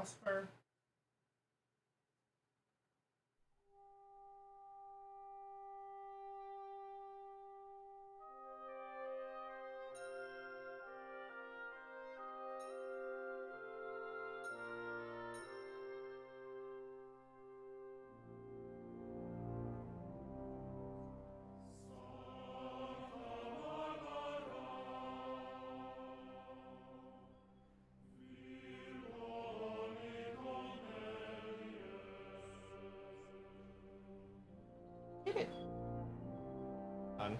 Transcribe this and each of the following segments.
house for? Did it? Done.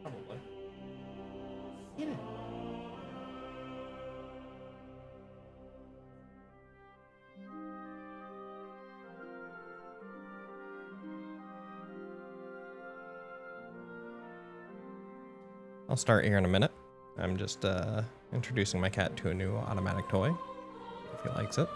Probably. Did it? I'll start here in a minute. I'm just introducing my cat to a new automatic toy, if he likes it.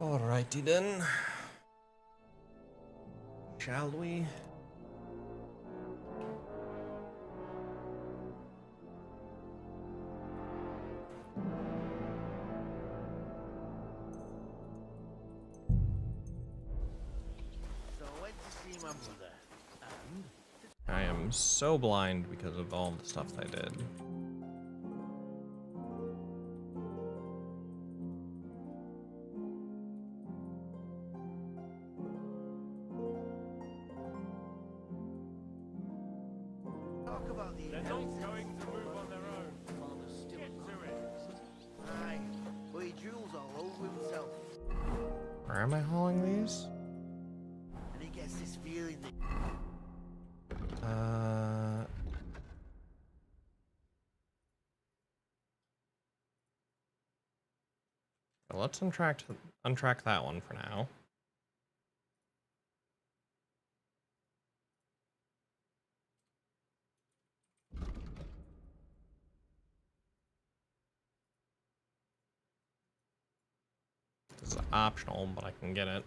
Alrighty then. Shall we? So I went to see my mother, and I am so blind because of all the stuff I did. talk about the They're not going to move on their own. father's still Get to it. Aye, but he drools all over himself, Where am I hauling these? and he gets this feeling that Let's untrack that one for now. optional, but I can get it.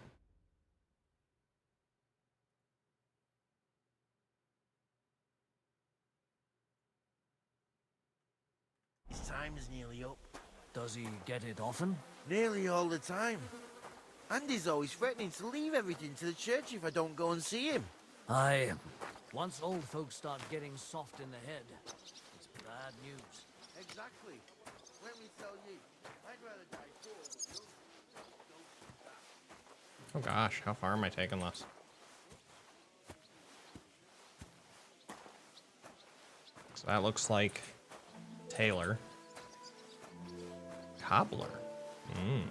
His time is nearly up. Does he get it often? Nearly all the time. Andy's always threatening to leave everything to the church if I don't go and see him. Aye. Once old folks start getting soft in the head, it's bad news. Exactly. Let me tell you, I'd rather die poor than Oh gosh, how far am I taking this? So that looks like Taylor. Cobbler. Hmm.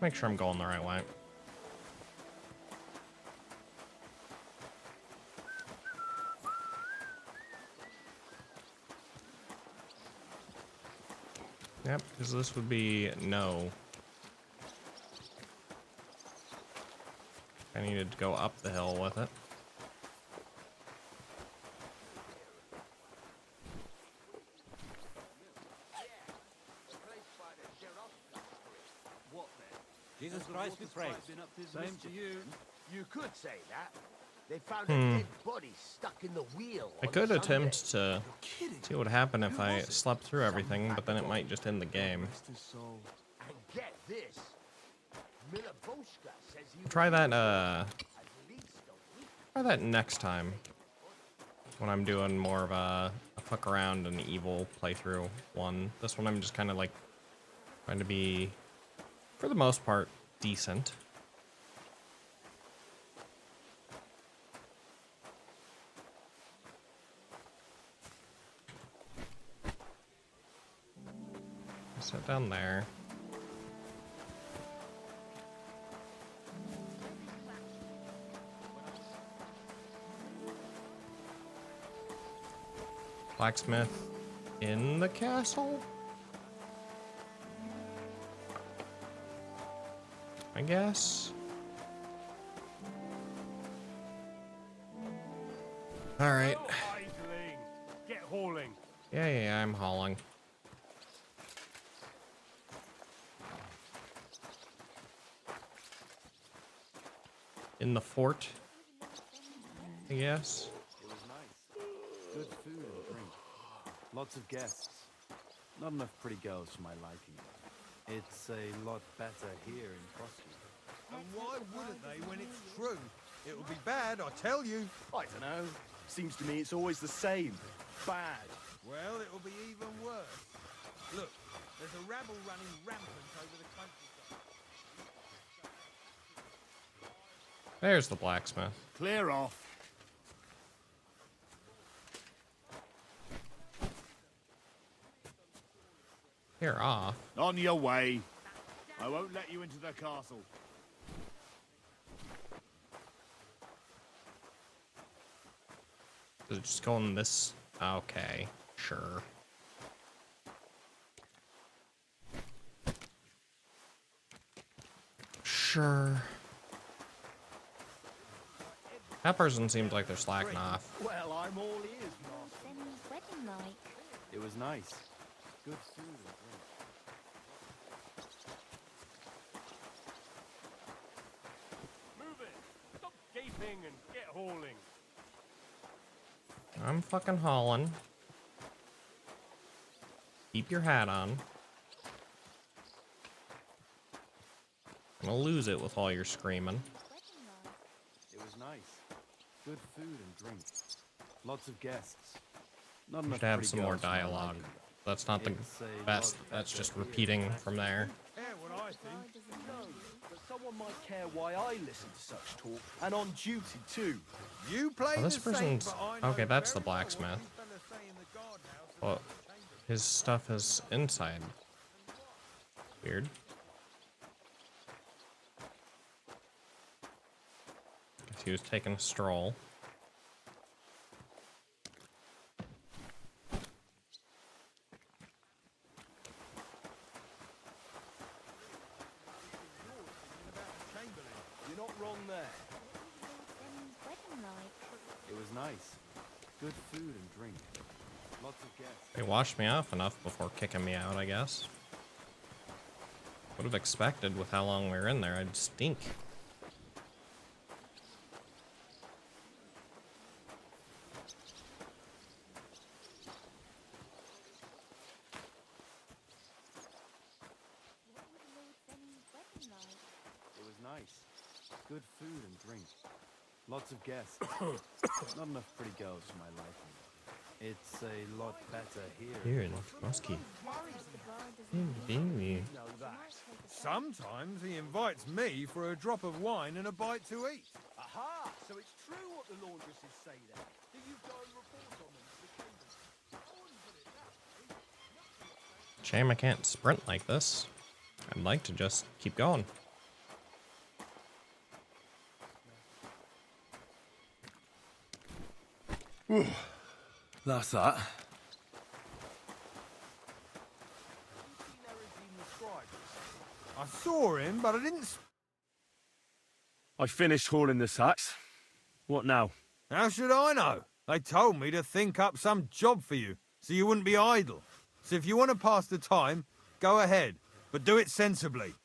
Make sure I'm going the right way. Yep, because this would be no. I needed to go up the hill with it. Jesus Christ be praised. Same to you. You could say that. They found a dead body stuck in the wheel. I on could Sunday. attempt to see what would happen if I slept through everything, but then it might just end the game. And get this. Miller Boschka says he Try that, at least a week. try that next time. When I'm doing more of a fuck around and evil playthrough one. This one I'm just kind of like trying to be, for the most part, decent. Sit down there. Blacksmith in the castle? I guess. All right. No idling. Get hauling. Yeah, I'm hauling. In the fort, I guess. It was nice. Good food and drink. Lots of guests. Not enough pretty girls for my liking. It's a lot better here in Frosty. And why wouldn't they when it's true? It would be bad, I tell you. I don't know. Seems to me it's always the same. Bad. Well, it'll be even worse. Look, there's a rabble running rampant over the countryside. There's the blacksmith. Clear off. Here off. On your way. I won't let you into the castle. Does it just go in this? Okay, sure. Sure. That person seems like they're slacking off. Well, I'm all ears, Master. Benny's wedding like. It was nice. Good food and drink. Move it. Stop gaping and get hauling. I'm fucking hauling. Keep your hat on. I'm gonna lose it with all your screaming. Wedding like. It was nice. Good food and drink. Lots of guests. Not We enough should have pretty some more girls for my dialogue. liking. That's not the It's a best. lot That's better just here. repeating from there. Yeah, what I think. God doesn't know you. But someone might care why I listen to such talk, and on duty too. You play Oh, this the same, person's- but I know okay, that's the very well what blacksmith. you fellas say in the guardhouse and Well, in the chamber. his stuff is inside. Weird. Guess he was taking a stroll. not wrong there. Wedding night. It was nice. Good food and drink. Lots of guests. They washed me off enough before kicking me out, I guess. Would have expected with how long we were in there, I'd stink. What would Lord Zen's wedding like? It was nice. Good food and drink. Lots of guests. Not enough pretty girls for my liking. It's a lot better Here here. in Muskie. The bar doesn't Baby. Know that. Sometimes he invites me for a drop of wine and a bite to eat. Aha! So it's true what the laundresses say then. That you go and report on them to the kingdom. I wouldn't put it that way. Shame I can't sprint like this. I'd like to just keep going. That's that. I saw him, but I didn't. I finished hauling the sacks. What now? How should I know? They told me to think up some job for you, so you wouldn't be idle. So if you want to pass the time, go ahead, but do it sensibly.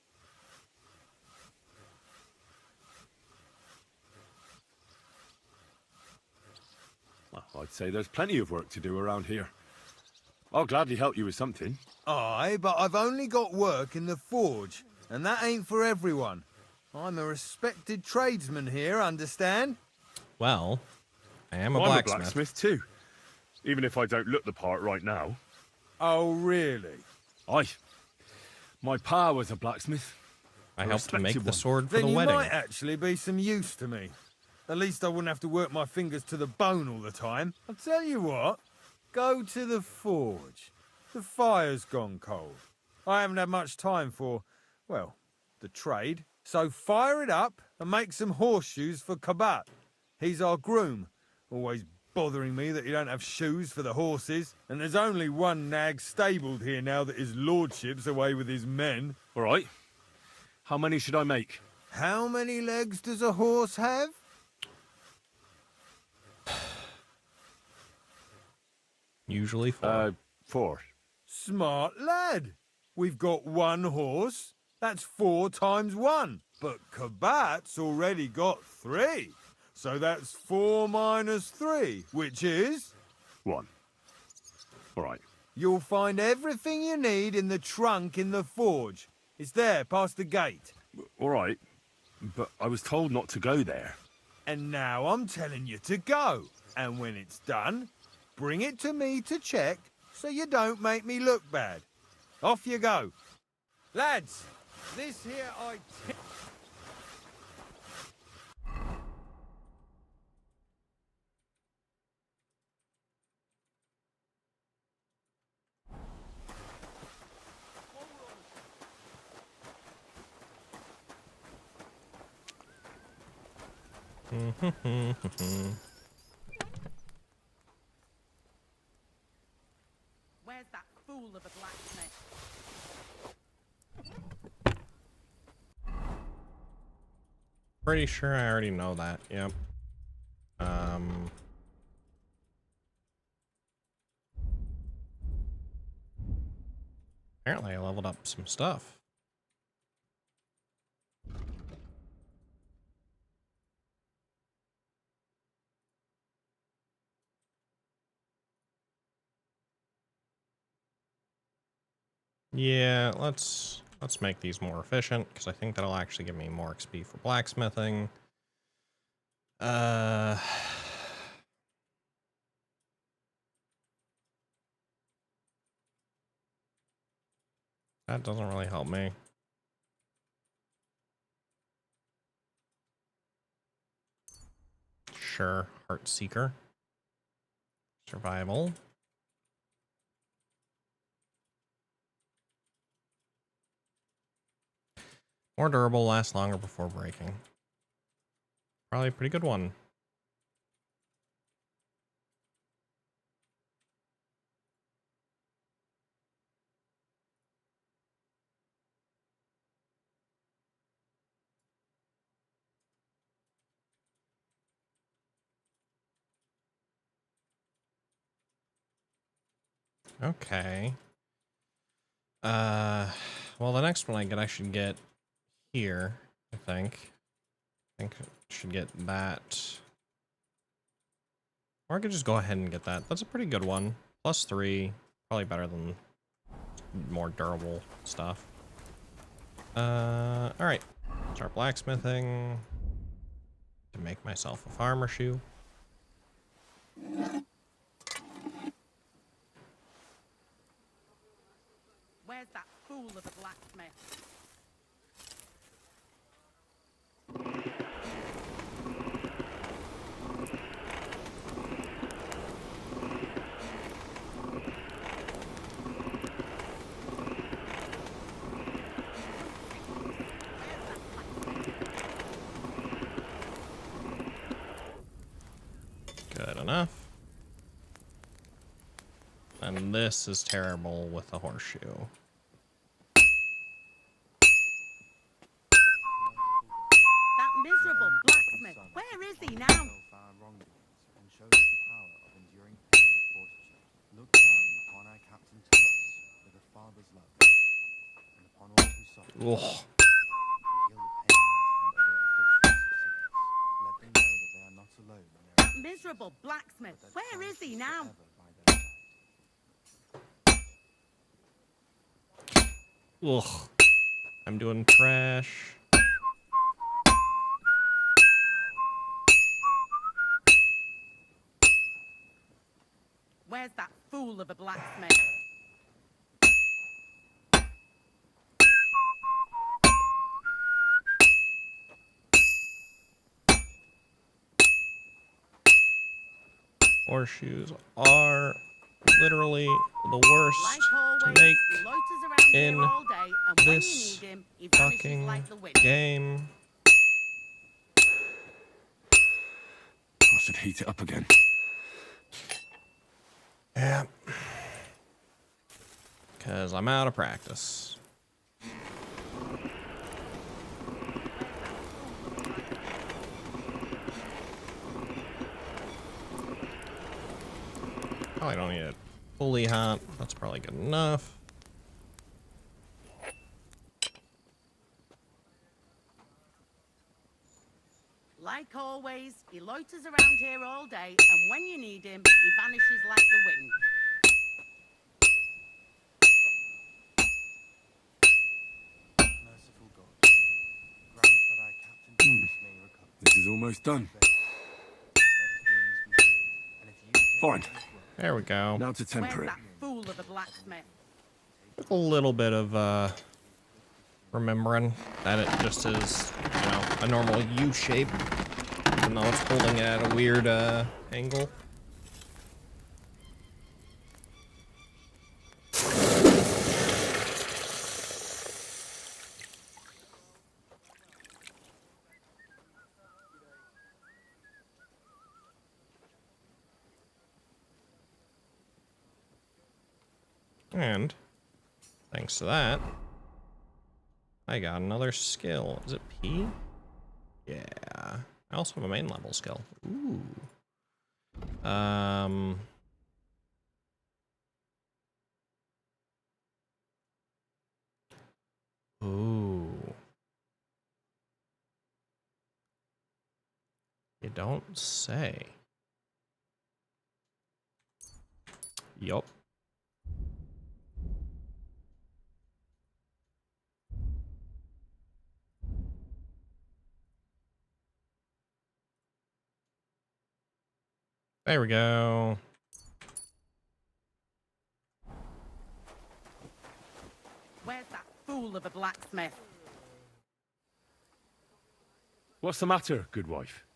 Well, I'd say there's plenty of work to do around here. I'll gladly help you with something. Aye, but I've only got work in the forge, and that ain't for everyone. I'm a respected tradesman here, understand? Well, I am a I'm blacksmith. a blacksmith too. Even if I don't look the part right now. Oh, really? Aye. My pa was a blacksmith. I A helped to make respected the one. sword for Then the you wedding. might actually be some use to me. At least I wouldn't have to work my fingers to the bone all the time. I'll tell you what, go to the forge. The fire's gone cold. I haven't had much time for, well, the trade. So fire it up and make some horseshoes for Kabat. He's our groom, always bothering me that you don't have shoes for the horses. And there's only one nag stabled here now that his lordship's away with his men. All right. How many should I make? How many legs does a horse have? Usually 4. 4. Smart lad. We've got one horse. That's 4 times 1. But Kabat's already got 3. So that's 4 minus 3, which is... 1. All right. You'll find everything you need in the trunk in the forge. It's there, past the gate. All right. But I was told not to go there. And now I'm telling you to go. And when it's done, bring it to me to check so you don't make me look bad. Off you go. Lads, this here I... Where's that fool of a blacksmith? Pretty sure I already know that. Yep. Apparently I leveled up some stuff. Yeah, let's make these more efficient because I think that'll actually give me more XP for blacksmithing. That doesn't really help me. Sure, Heart Seeker. Survival. More durable, lasts longer before breaking. Probably a pretty good one. Okay. Well, the next one I should get here, I think. I should get that. Or I could just go ahead and get that. That's a pretty good one. +3. Probably better than more durable stuff. Alright. Start blacksmithing. To make myself a farmer shoe. Where's that fool of a blacksmith? Good enough. And this is terrible with a horseshoe. That miserable blacksmith. Where is he now? And shows us the power of enduring pain with fortitude. Look down upon our Captain Thomas with a father's love, and upon all who suffer. Ugh. Heal the pains and other afflictions of sickness. Let them know that they are not alone in their That miserable blacksmith. Where is he now? Ugh. I'm doing trash. Where's that fool of a blacksmith? Horseshoes are literally the worst Like to always, make he loiters around in here all day, and when you this need him, he vanishes fucking like the wind. game. I should heat it up again. Yeah. Because I'm out of practice. Probably don't need it fully hot. That's probably good enough. Like always, he loiters around here all day, and when you need him, he vanishes like the wind. Merciful God, grant that our Captain Thomas may recover. This is almost done. Let his wounds be healed, and if you take Fine. his word, There we go. Now to Where's temper it. that fool of a blacksmith? With a little bit of remembering that it just is, you know, a normal U shape, even though it's holding it at a weird angle. And thanks to that, I got another skill. Is it P? Yeah. I also have a main level skill. Ooh. Ooh. You don't say. Yup. There we go. Where's that fool of a blacksmith? What's the matter, good wife?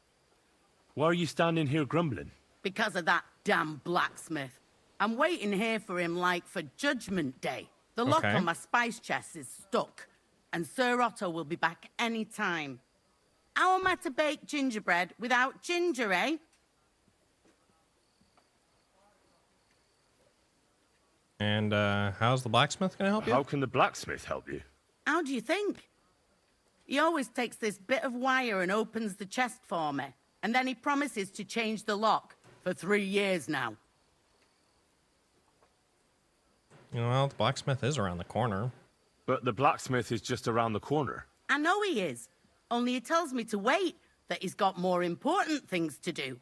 Why are you standing here grumbling? Because of that damn blacksmith. I'm waiting here for him like for Judgment Day. The lock Okay. on my spice chest is stuck, and Sir Otto will be back any time. How am I to bake gingerbread without ginger, eh? And how's the blacksmith gonna help you? How can the blacksmith help you? How do you think? He always takes this bit of wire and opens the chest for me, and then he promises to change the lock for 3 years now. Well, the blacksmith is around the corner. But the blacksmith is just around the corner. I know he is. Only he tells me to wait, that he's got more important things to do.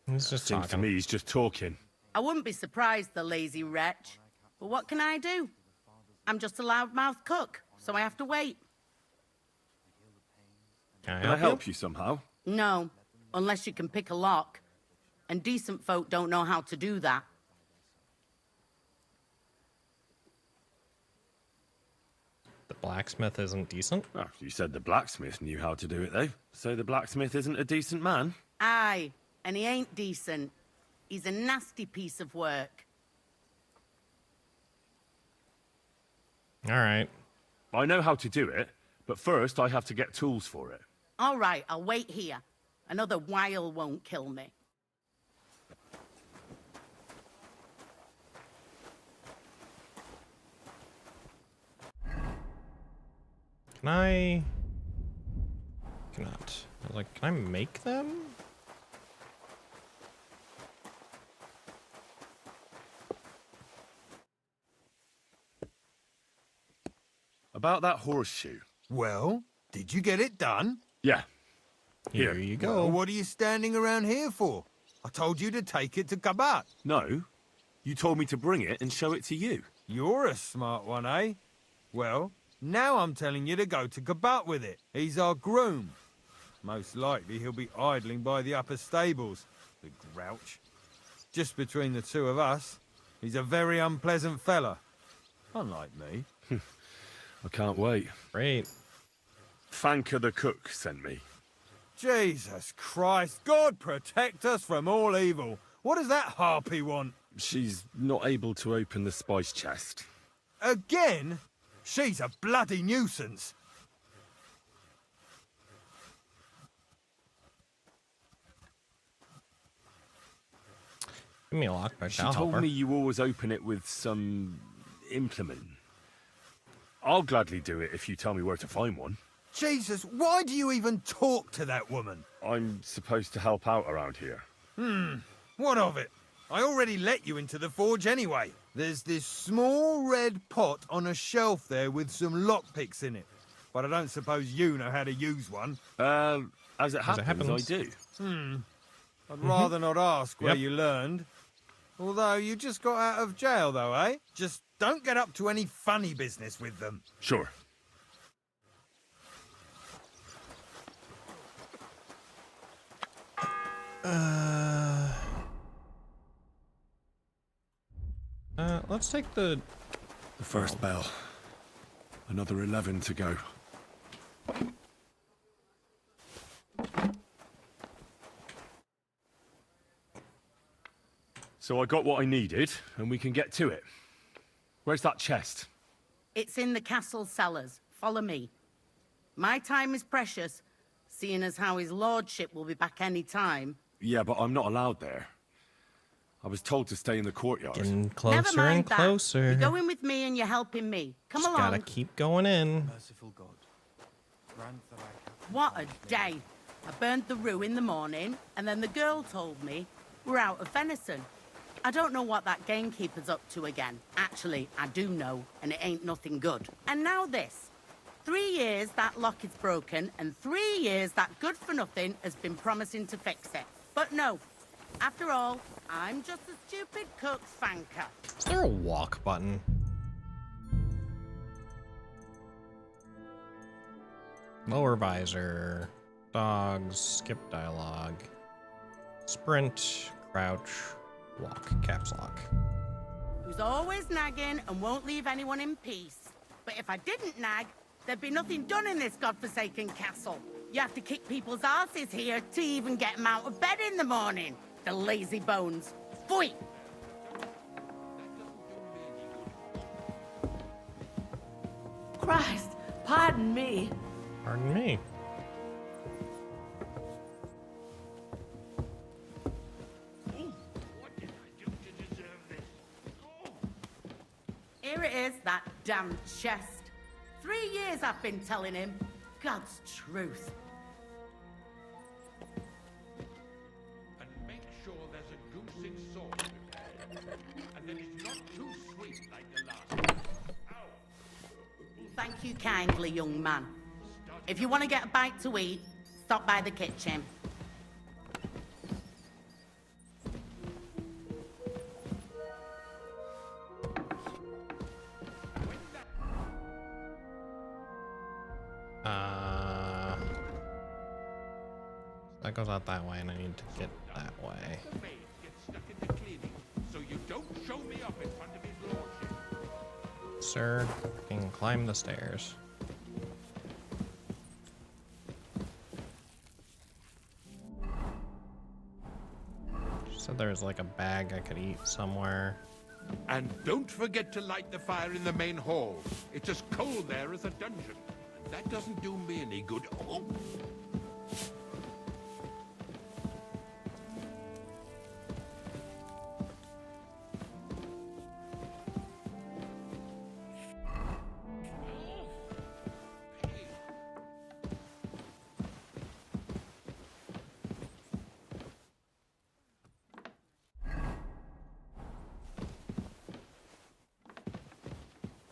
He's just Seems to talking. me he's just talking. I wouldn't be surprised, the lazy wretch. But what can I do? I'm just a loudmouth cook, so I have to wait. Can Can I help you somehow? No, unless you can pick a lock. And decent folk don't know how to do that. The blacksmith isn't decent? Oh, you said the blacksmith knew how to do it, though. So the blacksmith isn't a decent man? Aye, and he ain't decent. He's a nasty piece of work. All right. I know how to do it, but first I have to get tools for it. All right, I'll wait here. Another while won't kill me. Can I... Cannot. I was like, can I make them? About that horseshoe. Well, did you get it done? Yeah. Here Here. you go. Well, what are you standing around here for? I told you to take it to Kabat. No. You told me to bring it and show it to you. You're a smart one, eh? Well, now I'm telling you to go to Kabat with it. He's our groom. Most likely he'll be idling by the upper stables, the grouch. Just between the two of us, he's a very unpleasant fella. Unlike me. I can't wait. Great. Fanka the cook sent me. Jesus Christ, God protect us from all evil. What does that harpy want? She's not able to open the spice chest. Again? She's a bloody nuisance. Give me a lockpick. She I'll help told her. me you always open it with some implement. I'll gladly do it if you tell me where to find one. Jesus, why do you even talk to that woman? I'm supposed to help out around here. What of it? I already let you into the forge anyway. There's this small red pot on a shelf there with some lockpicks in it. But I don't suppose you know how to use one. As it happens, I do. I'd rather not ask where Yep. you learned. Although you just got out of jail though, eh? Just don't get up to any funny business with them. Sure. Let's take the... The first bell. Another 11 to go. So I got what I needed, and we can get to it. Where's that chest? It's in the castle cellars. Follow me. My time is precious, seeing as how his lordship will be back any time. Yeah, but I'm not allowed there. I was told to stay in the courtyard. Getting Never closer mind and that. closer. You're going with me and you're helping me. Come Just along. gotta keep going in. Merciful God, grant that I have... What a day. I burned the rue in the morning, and then the girl told me we're out of venison. I don't know what that gamekeeper's up to again. Actually, I do know, and it ain't nothing good. And now this. 3 years that lock is broken, and 3 years that good-for-nothing has been promising to fix it. But no. After all, I'm just a stupid cook fanker. Is there a walk button? Lower visor. Dogs. Skip dialogue. Sprint. Crouch. Walk. Caps lock. Who's always nagging and won't leave anyone in peace. But if I didn't nag, there'd be nothing done in this godforsaken castle. You have to kick people's asses here to even get them out of bed in the morning. The lazy bones. Pfui! Christ, pardon me. Pardon me. Here it is, that damn chest. 3 years I've been telling him. God's truth. And make sure Thank you kindly, young man. If you want to get a bite to eat, stop by the kitchen. That goes out that way, and I need to get that way. The maid gets stuck in the cleaning, so you don't show me up in front of his lordship. Sir, you can climb the stairs. She said there was like a bag I could eat somewhere. And don't forget to light the fire in the main hall. It's as cold there as a dungeon. And that doesn't do me any good. Oh.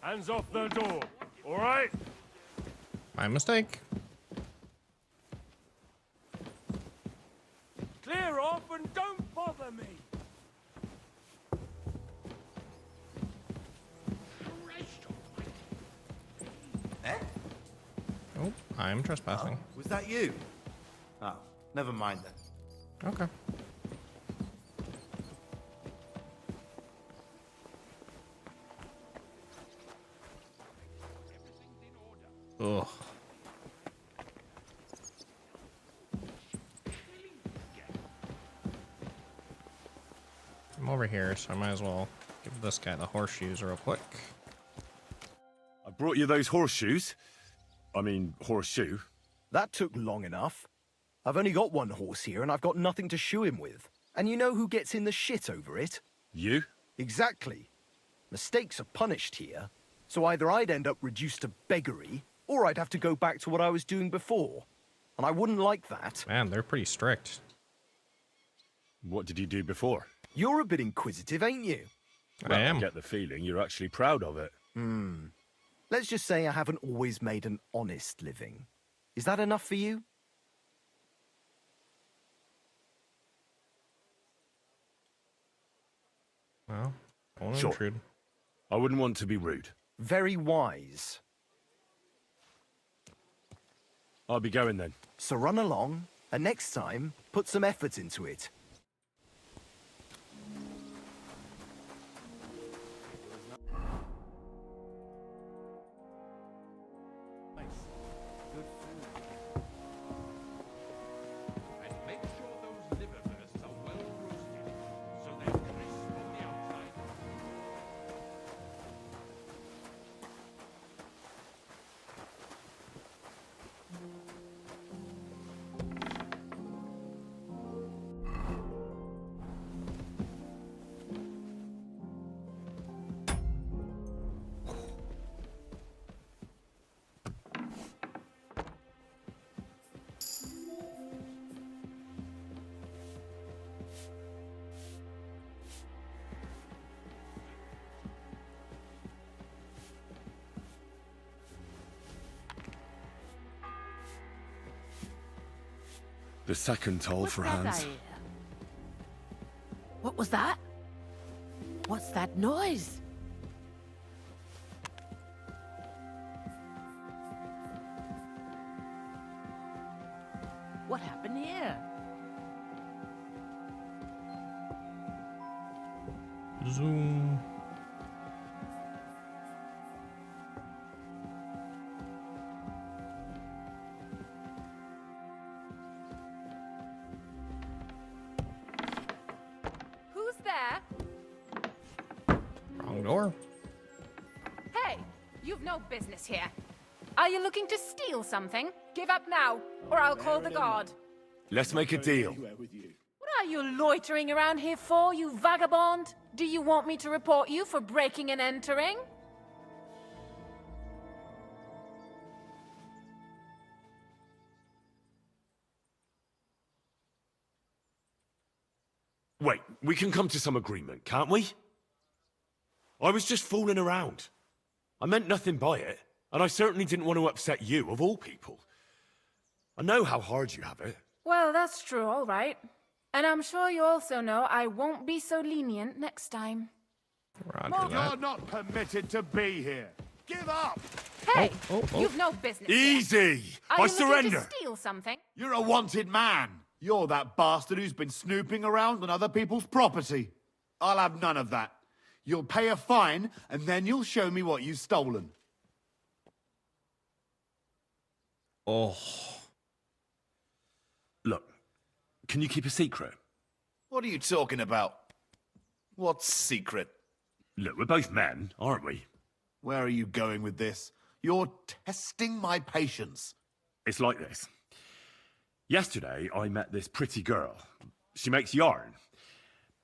Hands off the door, all right? My mistake. Clear off and don't bother me. Oh, I'm trespassing. Was that you? Oh, never mind then. Okay. Ugh. I'm over here, so I might as well give this guy the horseshoes real quick. I brought you those horseshoes. I mean, horseshoe. That took long enough. I've only got one horse here and I've got nothing to shoe him with. And you know who gets in the shit over it? You? Exactly. Mistakes are punished here, so either I'd end up reduced to beggary, or I'd have to go back to what I was doing before. And I wouldn't like that. Man, they're pretty strict. What did you do before? You're a bit inquisitive, ain't you? Well, I am. I get the feeling you're actually proud of it. Let's just say I haven't always made an honest living. Is that enough for you? Well, I won't Sure. intrude. I wouldn't want to be rude. Very wise. I'll be going then. So run along, and next time, put some effort into it. And make sure those liver bursts are well roasted, so they're crisp on the outside. The second toll for hands. What was that? What's that noise? What happened here? Zoom. Who's there? Wrong door. Hey, you've no business here. Are you looking to steal something? Give up now, or I'll call the guard. Let's make a deal. What are you loitering around here for, you vagabond? Do you want me to report you for breaking and entering? Wait, we can come to some agreement, can't we? I was just fooling around. I meant nothing by it. And I certainly didn't want to upset you, of all people. I know how hard you have it. Well, that's true, all right. And I'm sure you also know I won't be so lenient next time. Roger that. You're not permitted to be here. Give up! Hey, Oh. you've no business here. Easy! Are I you looking surrender! to steal something? You're a wanted man. You're that bastard who's been snooping around on other people's property. I'll have none of that. You'll pay a fine, and then you'll show me what you've stolen. Oh. Look, can you keep a secret? What are you talking about? What's secret? Look, we're both men, aren't we? Where are you going with this? You're testing my patience. It's like this. Yesterday, I met this pretty girl. She makes yarn.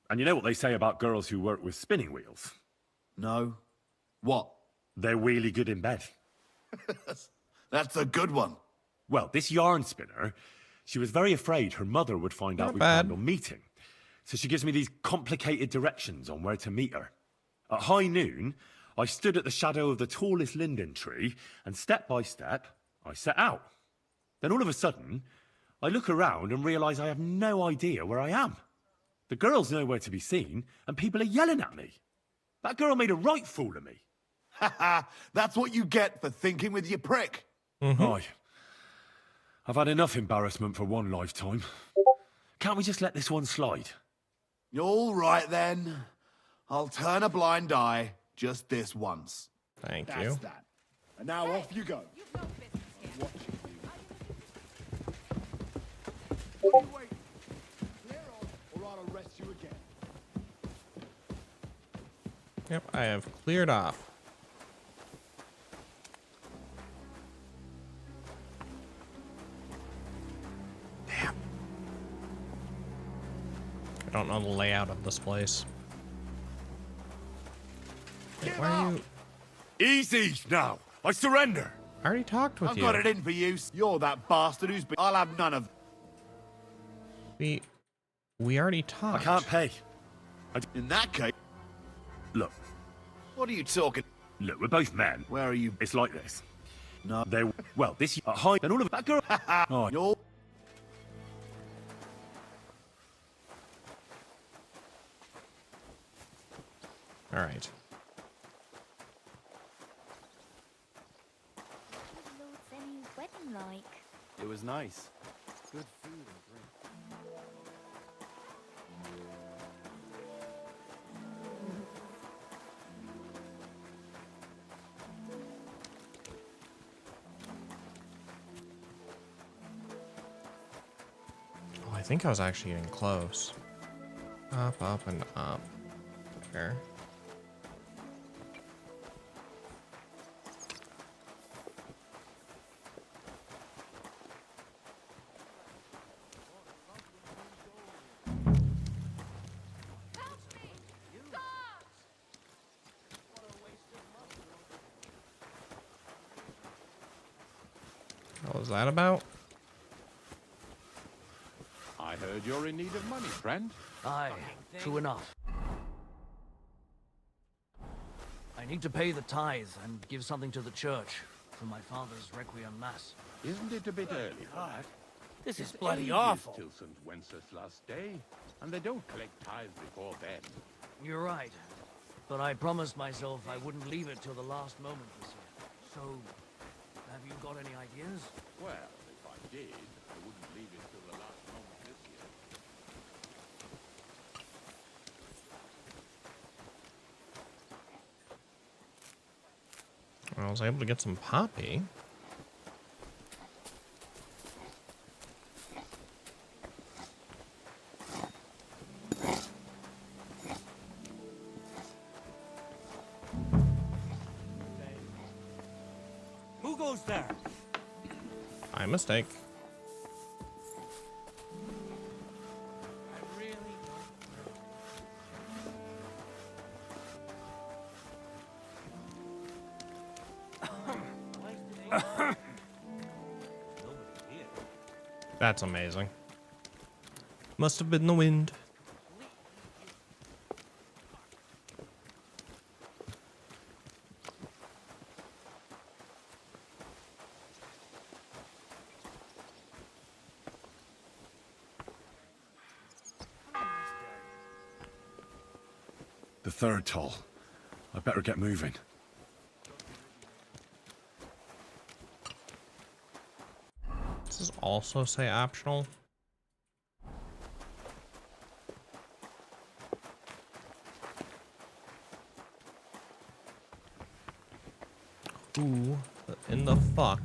And you know what they say about girls who work with spinning wheels? No. What? They're really good in bed. That's a good one. Well, this yarn spinner, she was very afraid her mother would find out Not we bad. planned on meeting. So she gives me these complicated directions on where to meet her. At high noon, I stood at the shadow of the tallest linden tree, and step by step, I set out. Then all of a sudden, I look around and realise I have no idea where I am. The girl's nowhere to be seen, and people are yelling at me. That girl made a right fool of me. Ha That's what you get for thinking with your prick. Aye. I've had enough embarrassment for one lifetime. Can't we just let this one slide? All right, then. I'll turn a blind eye just this once. Thank That's you. that. And now off you go. You've no business here. Watching you. What are you waiting? Clear off, or I'll arrest you again. Yep, I have cleared off. Damn. I don't know the layout of this place. Wait, why are you... Easy now. I surrender. I already talked with I've you. got it in for you. You're that bastard who's been... I'll have none of... We already I talked. can't pay. In that case... Look, What are you talking... we're both men. Where are you... It's like this. No. Well, this at high, and all of that girl. Oh, You're... All right. Lord Zenny's wedding like? It was nice. Good food and drink. Oh, I think I was actually getting close. Up, up, and up. There. What was that about? I heard you're in need of money, friend. Aye, true enough. I need to pay the tithe and give something to the church for my father's requiem mass. Isn't it a bit early for that? This is It's bloody ages awful. till St. Wenceslas Day, and they don't collect tithes before then. You're right. But I promised myself I wouldn't leave it till the last moment this year. So, have you got any ideas? Well, if I did, I wouldn't leave it till the last moment this year. I was able to get some poppy. Who goes there? My mistake. That's amazing. Must have been the wind. The third toll. I better get moving. Does this also say optional? Who in the fuck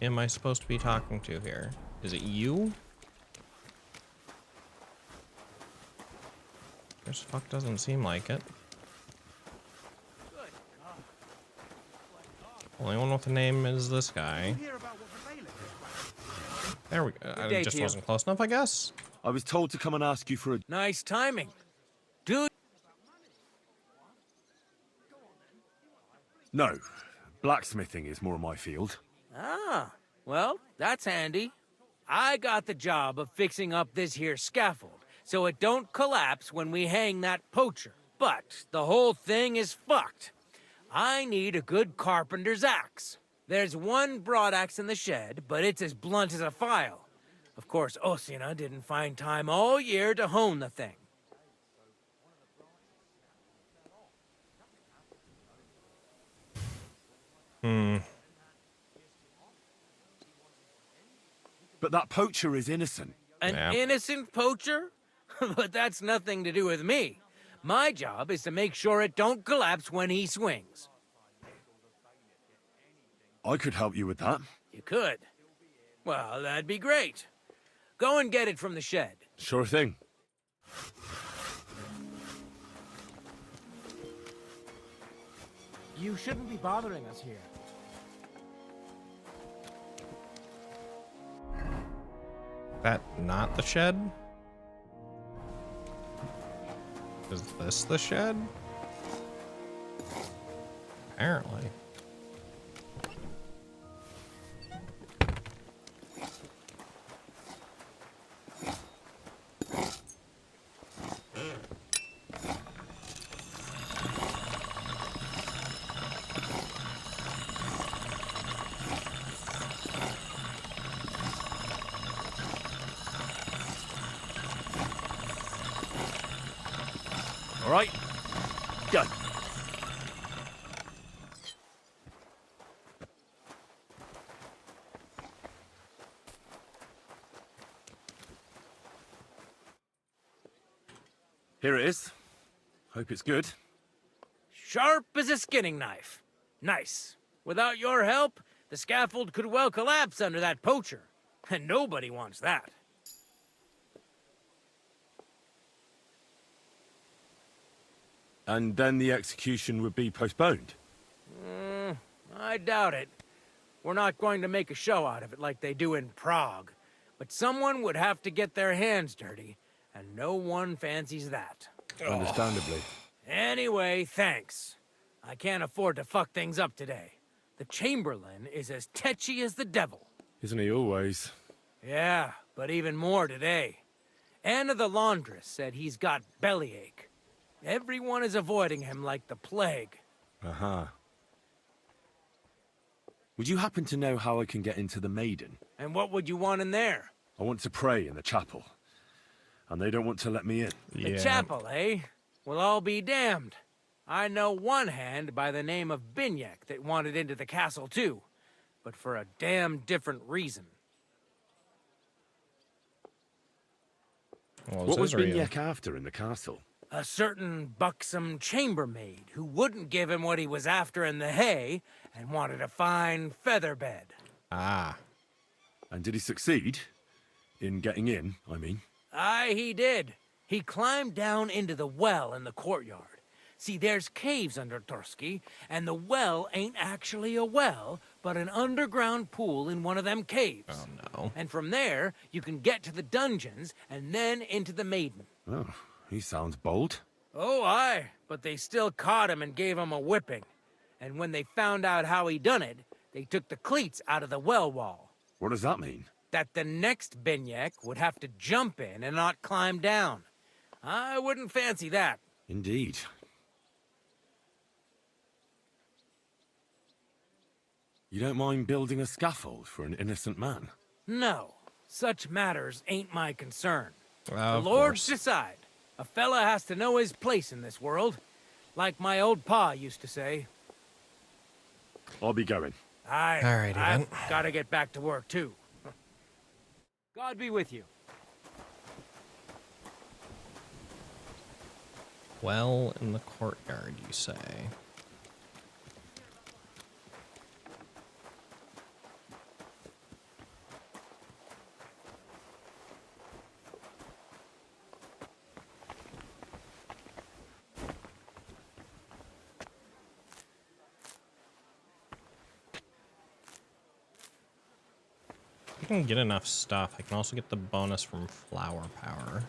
am I supposed to be talking to here? Is it you? This fuck doesn't seem like it. Only one with the name is this guy. There we go. I just wasn't close enough, I guess. I was told to come and ask you for a... Nice timing. Dude. No. Blacksmithing is more my field. Ah, well, that's handy. I got the job of fixing up this here scaffold, so it don't collapse when we hang that poacher. But the whole thing is fucked. I need a good carpenter's axe. There's one broadaxe in the shed, but it's as blunt as a file. Of course, Osina didn't find time all year to hone the thing. But that poacher is innocent. An innocent poacher? But that's nothing to do with me. My job is to make sure it don't collapse when he swings. I could help you with that. You could? Well, that'd be great. Go and get it from the shed. Sure thing. You shouldn't be bothering us here. That not the shed? Is this the shed? Apparently. All right. Go. Here it is. Hope it's good. Sharp as a skinning knife. Nice. Without your help, the scaffold could well collapse under that poacher. And nobody wants that. And then the execution would be postponed. I doubt it. We're not going to make a show out of it like they do in Prague. But someone would have to get their hands dirty, and no one fancies that. Understandably. Anyway, thanks. I can't afford to fuck things up today. The Chamberlain is as tetchy as the devil. Isn't he always? Yeah, but even more today. Anna the laundress said he's got bellyache. Everyone is avoiding him like the plague. Uh-huh. Would you happen to know how I can get into the Maiden? And what would you want in there? I want to pray in the chapel. And they don't want to let me in. The chapel, eh? Well, I'll be damned. I know one hand by the name of Binyak that wanted into the castle too. But for a damn different reason. What was Binyak after in the castle? A certain buxom chambermaid who wouldn't give him what he was after in the hay and wanted a fine feather bed. Ah. And did he succeed? In getting in, I mean? Aye, he did. He climbed down into the well in the courtyard. See, there's caves under Tursky, and the well ain't actually a well, but an underground pool in one of them caves. Oh, no. And from there, you can get to the dungeons and then into the Maiden. Oh, he sounds bold. Oh, aye, but they still caught him and gave him a whipping. And when they found out how he done it, they took the cleats out of the well wall. What does that mean? That the next Binyak would have to jump in and not climb down. I wouldn't fancy that. Indeed. You don't mind building a scaffold for an innocent man? No, such matters ain't my concern. The Of Lords course. decide. A fella has to know his place in this world. Like my old pa used to say. I'll be going. Alrighty, I've then. gotta get back to work, too. God be with you. Well, in the courtyard, you say. I can get enough stuff. I can also get the bonus from flower power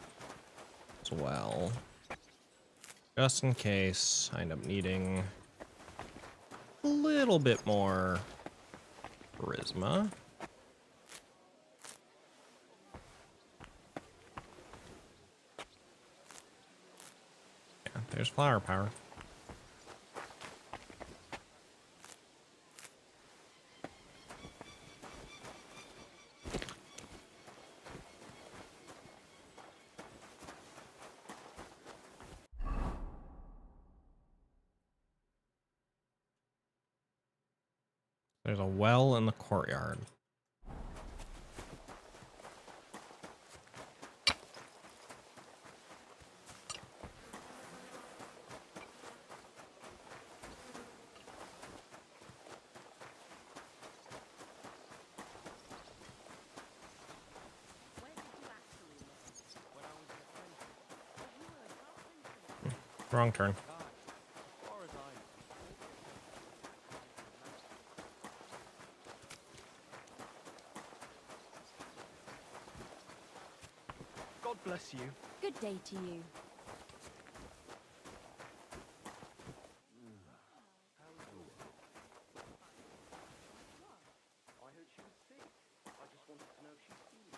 as well. Just in case I end up needing a little bit more charisma. Yeah, there's flower power. There's a well in the courtyard. Wrong turn. God bless you. Good day to you. I heard she was sick. I just wanted to know if she's feeling.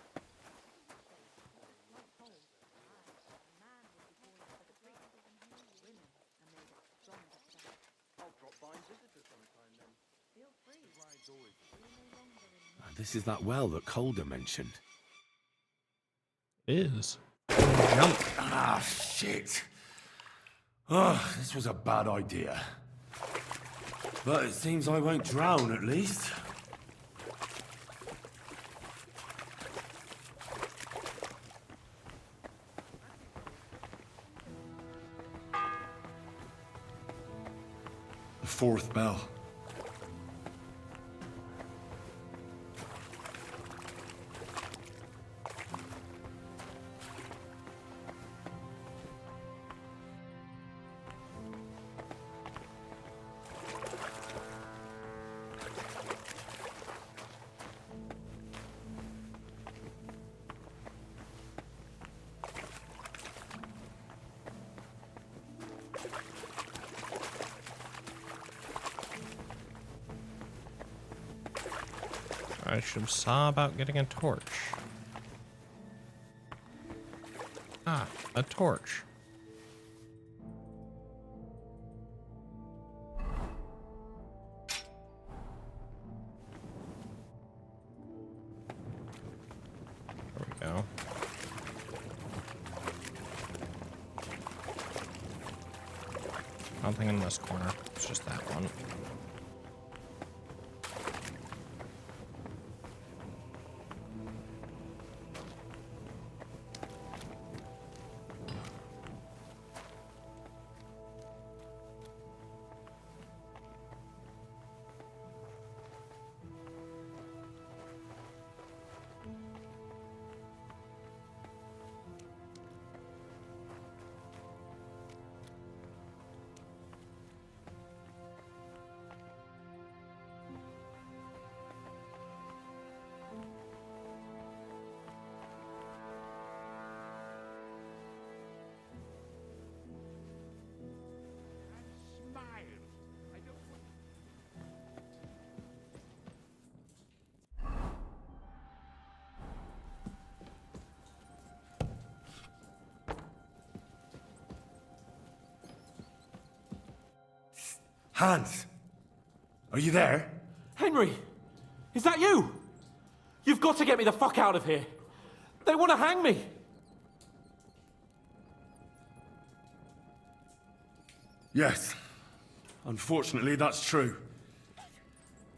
I'll drop by and visit her sometime then. Feel free. This is that well that Calder mentioned. Is. Jump. Ah, shit. Oh, this was a bad idea. But it seems I won't drown, at least. The fourth bell. I should have saw about getting a torch. Ah, a torch. There we go. Nothing in this corner. It's just that one. Hans! Are you there? Henry! Is that you? You've got to get me the fuck out of here. They want to hang me. Yes. Unfortunately, that's true.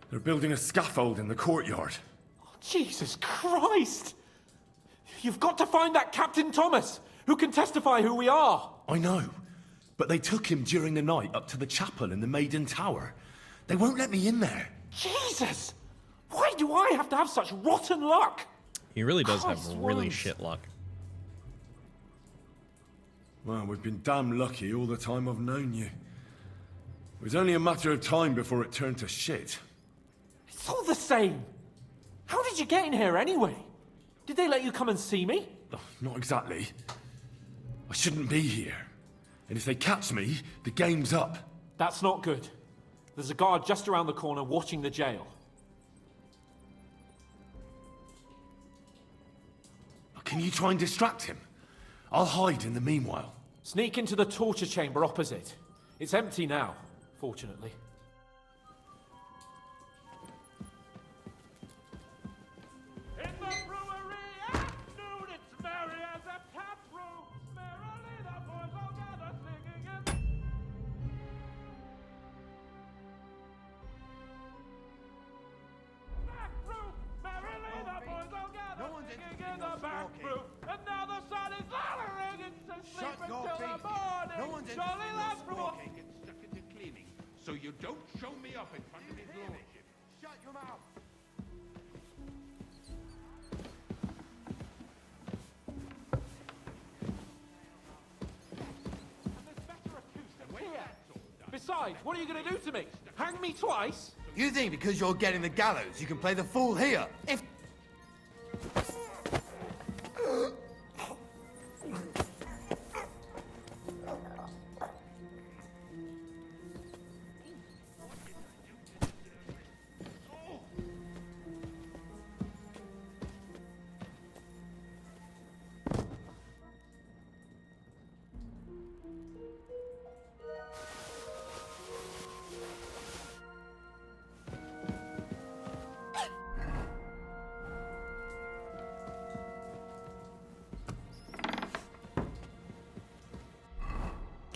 They're building a scaffold in the courtyard. Jesus Christ! You've got to find that Captain Thomas, who can testify who we are. I know. But they took him during the night up to the chapel in the Maiden Tower. They won't let me in there. Jesus! Why do I have to have such rotten luck? He really does have Christ, really worms. shit luck. Well, we've been damn lucky all the time I've known you. It was only a matter of time before it turned to shit. It's all the same. How did you get in here anyway? Did they let you come and see me? Oh, not exactly. I shouldn't be here. And if they catch me, the game's up. That's not good. There's a guard just around the corner watching the jail. Can you try and distract him? I'll hide in the meanwhile. Sneak into the torture chamber opposite. It's empty now, fortunately. In the brewery at noon, it's merry as a tap room. Merrily the boys all gather singing in. Back room, merrily the boys all gather singing in the back room. And now the sun is lowering into sleep until the morning. No one's Jolly lads from all... get stuck into cleaning, so you don't show me up in front of his lordship. Shut your mouth. Besides, what are you going to do to me? Hang me twice? You think because you're getting the gallows, you can play the fool here? If...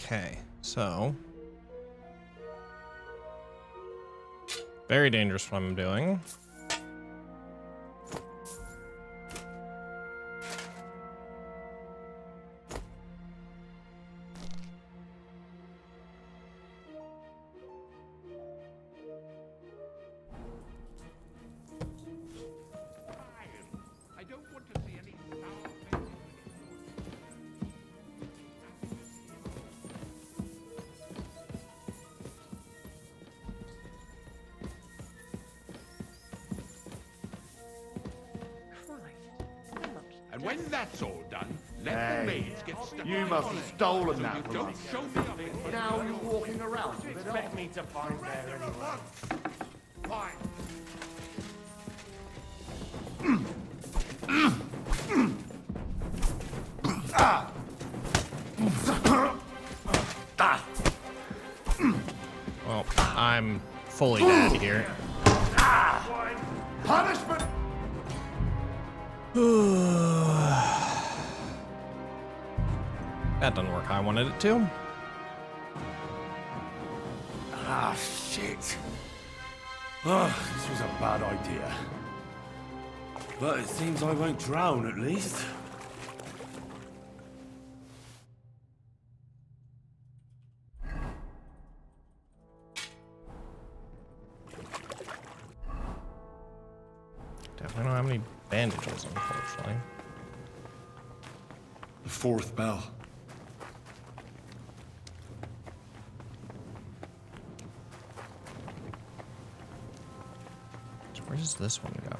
Okay, so very dangerous what I'm doing. I don't want to see any foul faces. And when that's all done, let Hey, the maids get stuck. you in must the have cleaning, stolen so that you from don't us. show me up in front Now of you're walking around with it Expect on. me to find there anyway. Fine. Well, I'm fully dead here. Punishment! That doesn't work how I wanted it to. Ah, shit. Oh, this was a bad idea. But it seems I won't drown, at least. Definitely don't have any bandages, unfortunately. The fourth bell. So where does this one go?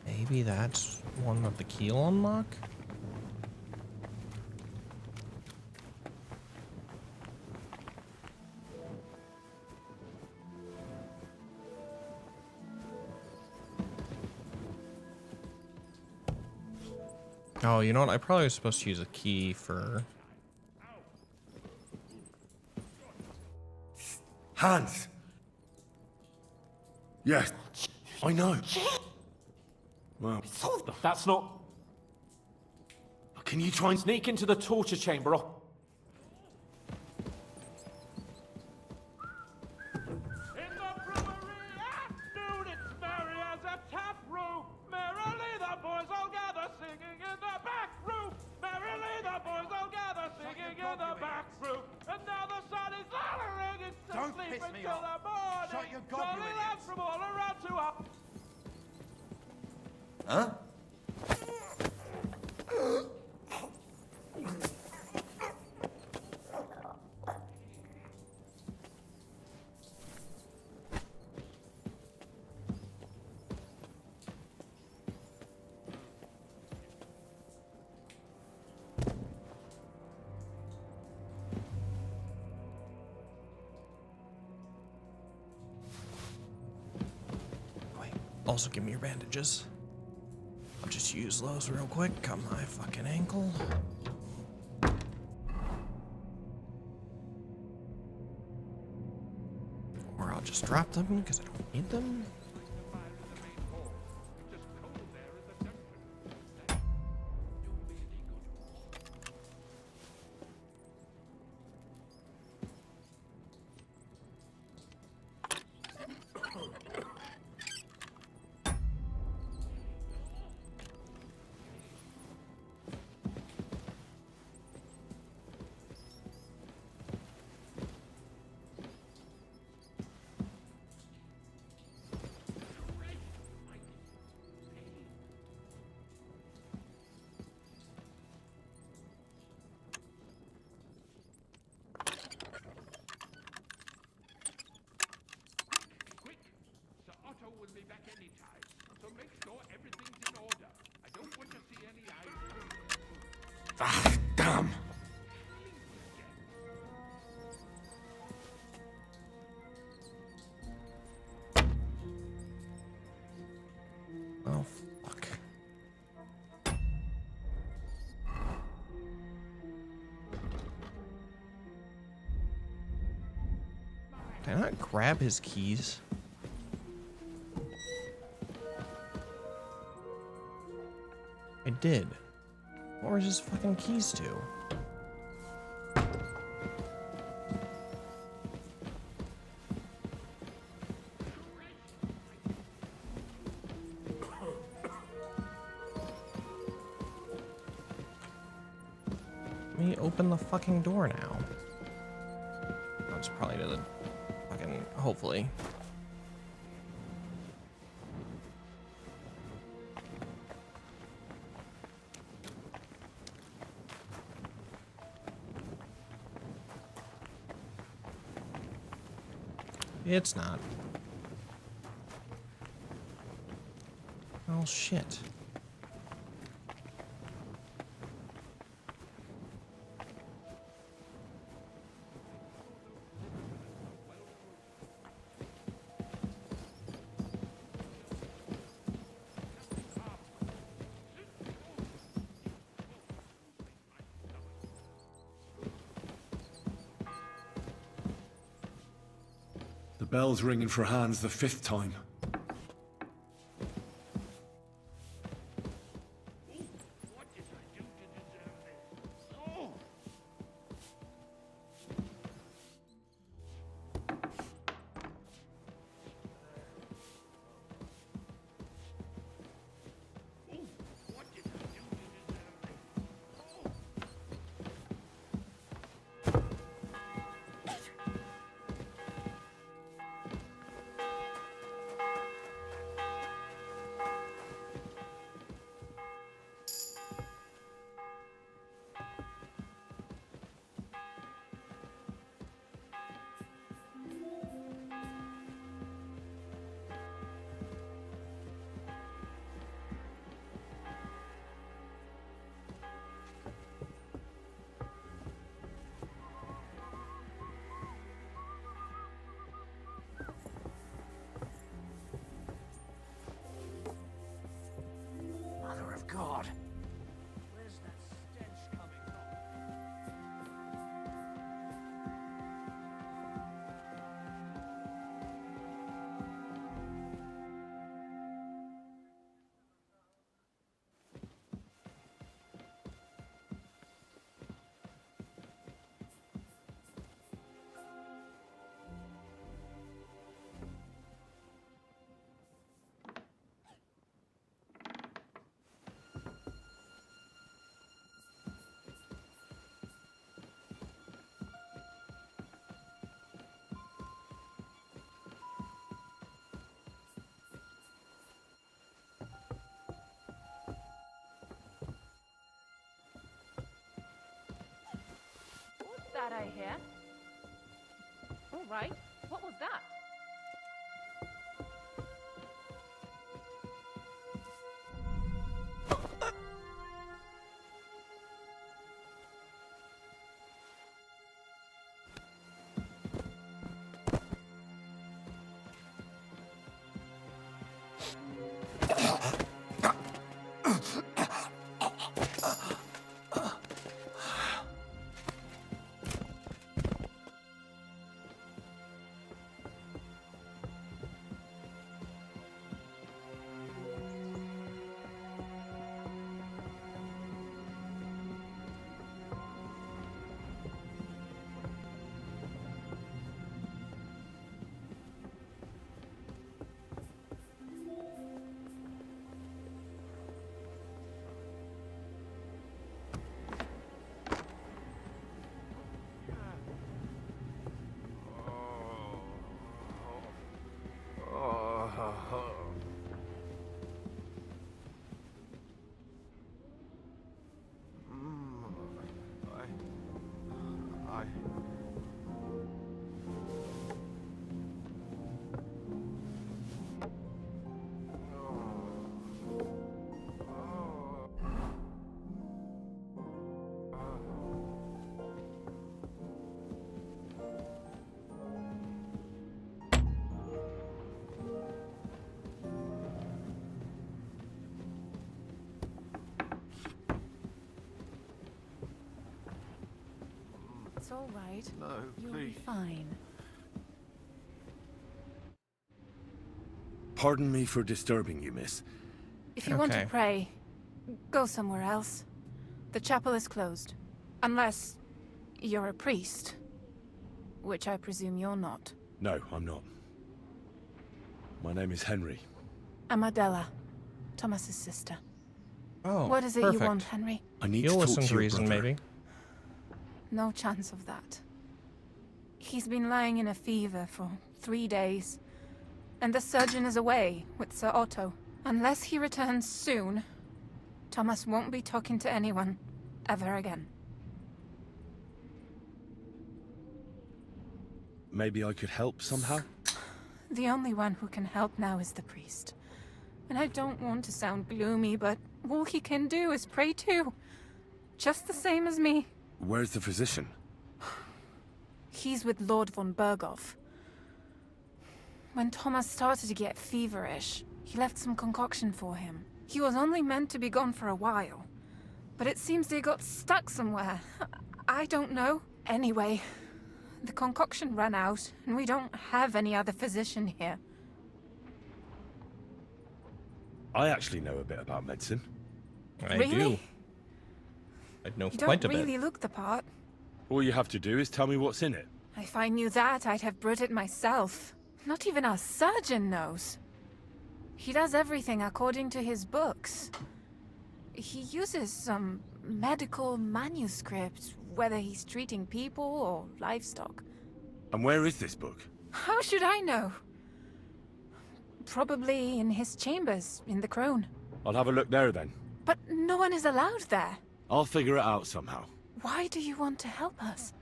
Maybe that's one with the key will unlock? Oh, you know what? I probably was supposed to use a key for... Hans! Yes, I know. Well, That's not... Can you try and sneak into the torture chamber? In the brewery at noon, it's merry as a tap room. Merrily the boys all gather, singing in the back room. Merrily the boys all gather, singing in the back room. And now the sun is lowering, it's Don't asleep piss me until off. the morning. Shut your gob, you Jolly idiots. lads from all around to up. Huh? Wait, also give me your bandages. I'll just use those real quick on my fucking ankle. Or I'll just drop them because I don't need them. Quick! Sir Otto will be back any time, so make sure everything's in order. I don't want to see any eyes. Ah, damn! Oh, fuck. Can I not grab his keys? I did. What were his fucking keys to? Let me open the fucking door now. That's probably to the fucking, hopefully. It's not. Oh shit. The bell's ringing for Hans the 5th time. that I hear. All right. What was that? It's all right. No, You'll please. be fine. Pardon me for disturbing you, miss. If you want to Okay. pray, go somewhere else. The chapel is closed. Unless you're a priest. Which I presume you're not. No, I'm not. My name is Henry. I'm Adela, Thomas's sister. Oh, What is it perfect. you want, Henry? I need You'll to talk listen to to your reason, brother. maybe. No chance of that. He's been lying in a fever for 3 days. And the surgeon is away with Sir Otto. Unless he returns soon, Thomas won't be talking to anyone ever again. Maybe I could help somehow? The only one who can help now is the priest. And I don't want to sound gloomy, but all he can do is pray too. Just the same as me. Where's the physician? He's with Lord von Berghoff. When Thomas started to get feverish, he left some concoction for him. He was only meant to be gone for a while. But it seems they got stuck somewhere. I don't know. Anyway, the concoction ran out, and we don't have any other physician here. I actually know a bit about medicine. I Really? do. I know You quite don't a bit. really look the part. All you have to do is tell me what's in it. If I knew that, I'd have brewed it myself. Not even our surgeon knows. He does everything according to his books. He uses some medical manuscript, whether he's treating people or livestock. And where is this book? How should I know? Probably in his chambers, in the Crone. I'll have a look there then. But no one is allowed there. I'll figure it out somehow. Why do you want to help us?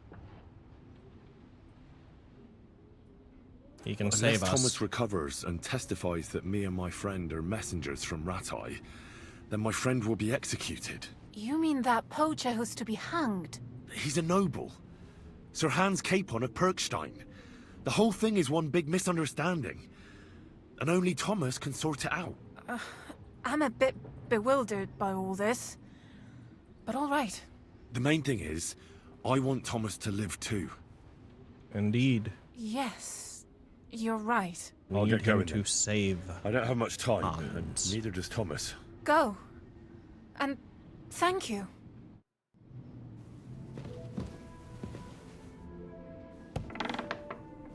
He can Unless save us. Thomas recovers and testifies that me and my friend are messengers from Ratai, then my friend will be executed. You mean that poacher who's to be hanged? He's a noble. Sir Hans Capon of Perkstein. The whole thing is one big misunderstanding. And only Thomas can sort it out. I'm a bit bewildered by all this. But all right. The main thing is, I want Thomas to live too. Indeed. Yes, you're right. We I'll need get him going to then. save. I don't have much time, Hans. and neither does Thomas. Go. And thank you.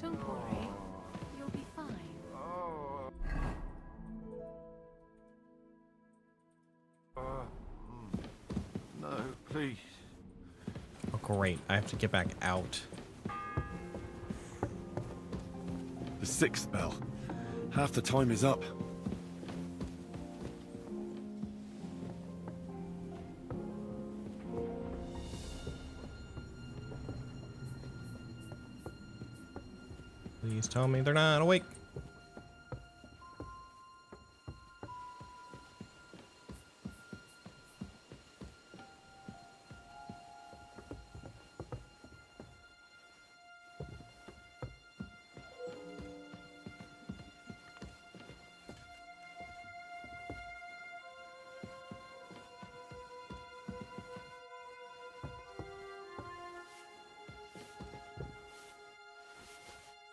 Don't worry. You'll be fine. No, please. Oh, great. I have to get back out. The sixth bell. Half the time is up. Please tell me they're not awake.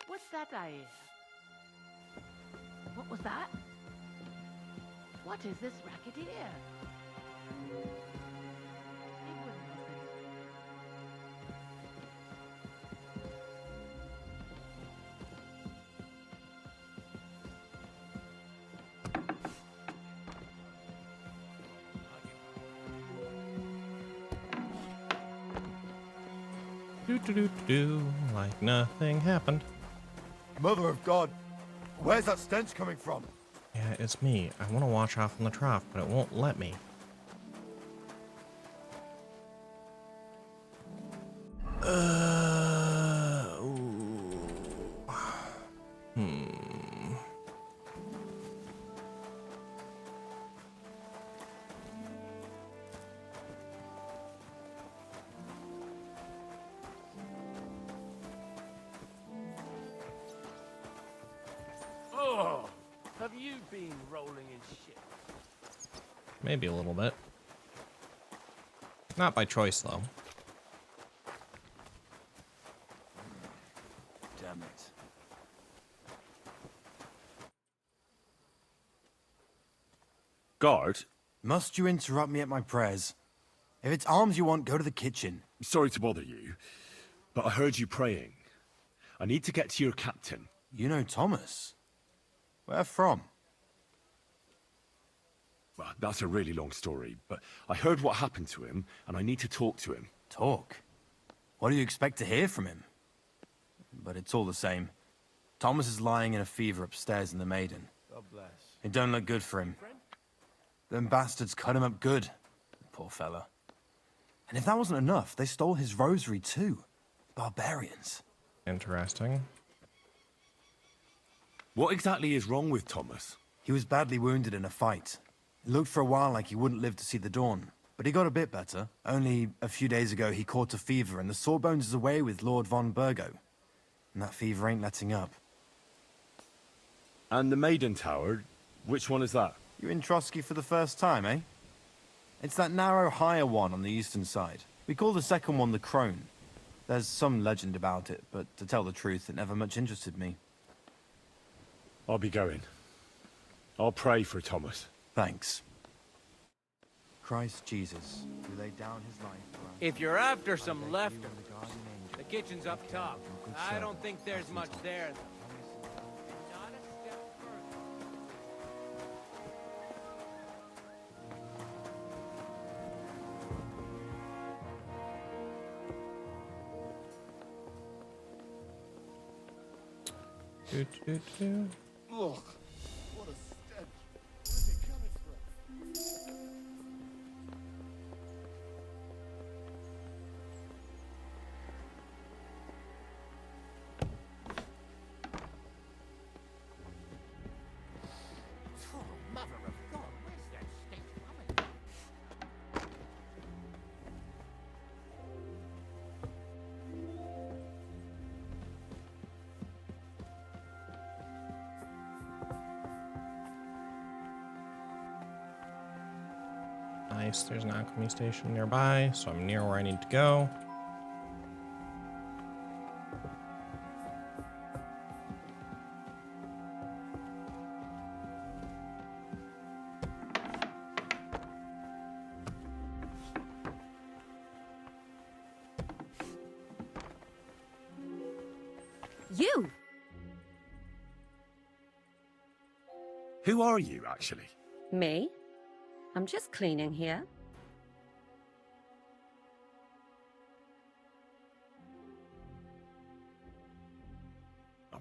What's that I hear? What was that? What is this racket here? It was nothing. Do like nothing happened. Mother of God, where's that stench coming from? Yeah, it's me. I want to wash off in the trough, but it won't let me. Oh, have you been rolling in shit? Maybe a little bit. Not by choice, though. Damn it. Guard? Must you interrupt me at my prayers? If it's arms you want, go to the kitchen. Sorry to bother you, but I heard you praying. I need to get to your captain. You know Thomas? Where from? Well, that's a really long story, but I heard what happened to him, and I need to talk to him. Talk? What do you expect to hear from him? But it's all the same. Thomas is lying in a fever upstairs in the Maiden. God bless. It don't look good for him. Them bastards cut him up good. Poor fella. And if that wasn't enough, they stole his rosary too. Barbarians. Interesting. What exactly is wrong with Thomas? He was badly wounded in a fight. It looked for a while like he wouldn't live to see the dawn. But he got a bit better. Only a few days ago he caught a fever and the Sawbones is away with Lord von Burgo. And that fever ain't letting up. And the Maiden Tower, which one is that? You're in Trotsky for the first time, eh? It's that narrow, higher one on the eastern side. We call the second one the Crone. There's some legend about it, but to tell the truth, it never much interested me. I'll be going. I'll pray for Thomas. Thanks. Christ Jesus, who laid down his life for us. If you're after some leftovers, the kitchen's up top. I don't think there's much there, though. Not a step further. Ugh, what a stench. Where's it coming from? Oh, mother of God, where's that stench coming? Nice, there's an alchemy station nearby, so I'm near where I need to go. You! Who are you, actually? Me? I'm just cleaning here.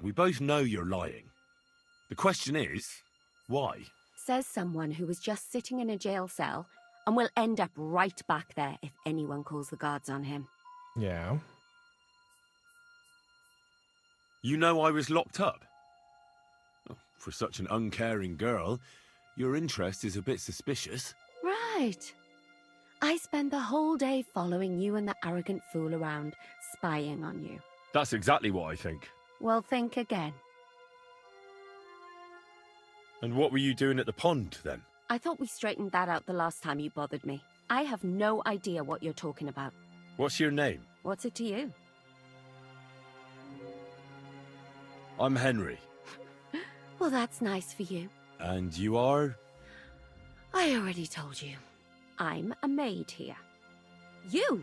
We both know you're lying. The question is, why? Says someone who was just sitting in a jail cell and will end up right back there if anyone calls the guards on him. Yeah. You know I was locked up? Oh, for such an uncaring girl, your interest is a bit suspicious. Right. I spend the whole day following you and the arrogant fool around, spying on you. That's exactly what I think. Well, think again. And what were you doing at the pond, then? I thought we straightened that out the last time you bothered me. I have no idea what you're talking about. What's your name? What's it to you? I'm Henry. Well, that's nice for you. And you are? I already told you. I'm a maid here. You?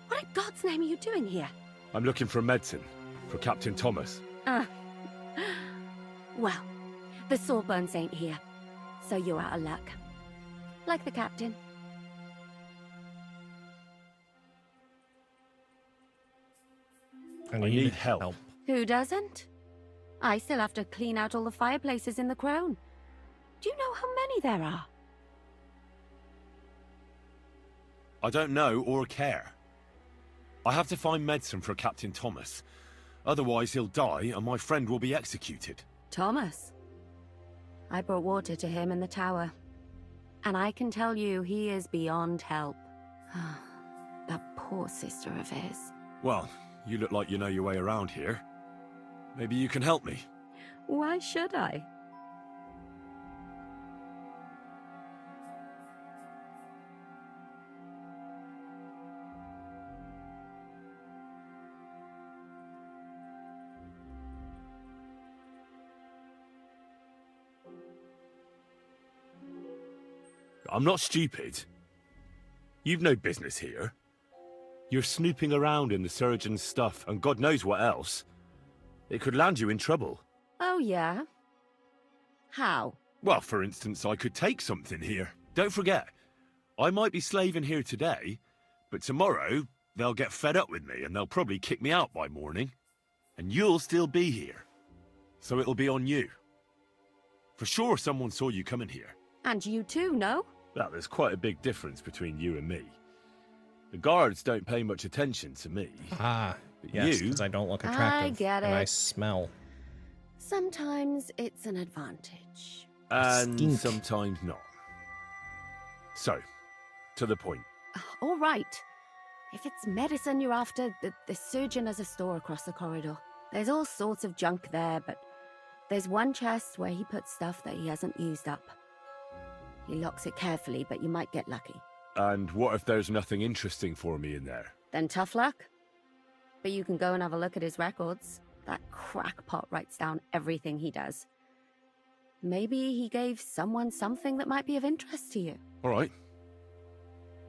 What in God's name are you doing here? I'm looking for medicine. For Captain Thomas. Well, the Sawbones ain't here. So you're out of luck. Like the captain. I need help. Who doesn't? I still have to clean out all the fireplaces in the Crown. Do you know how many there are? I don't know or care. I have to find medicine for Captain Thomas. Otherwise he'll die and my friend will be executed. Thomas? I brought water to him in the tower. And I can tell you he is beyond help. That poor sister of his. Well, you look like you know your way around here. Maybe you can help me. Why should I? I'm not stupid. You've no business here. You're snooping around in the surgeon's stuff and God knows what else. It could land you in trouble. Oh, yeah? How? Well, for instance, I could take something here. Don't forget, I might be slaving here today, but tomorrow they'll get fed up with me and they'll probably kick me out by morning. And you'll still be here. So it'll be on you. For sure someone saw you coming here. And you too, no? Well, there's quite a big difference between you and me. The guards don't pay much attention to me. Ah, but yes, you... because I don't look attractive. I get and I it. smell. Sometimes it's an advantage. And sometimes not. So, to the point. All right. If it's medicine you're after, the surgeon has a store across the corridor. There's all sorts of junk there, but there's one chest where he puts stuff that he hasn't used up. He locks it carefully, but you might get lucky. And what if there's nothing interesting for me in there? Then tough luck. But you can go and have a look at his records. That crackpot writes down everything he does. Maybe he gave someone something that might be of interest to you. All right.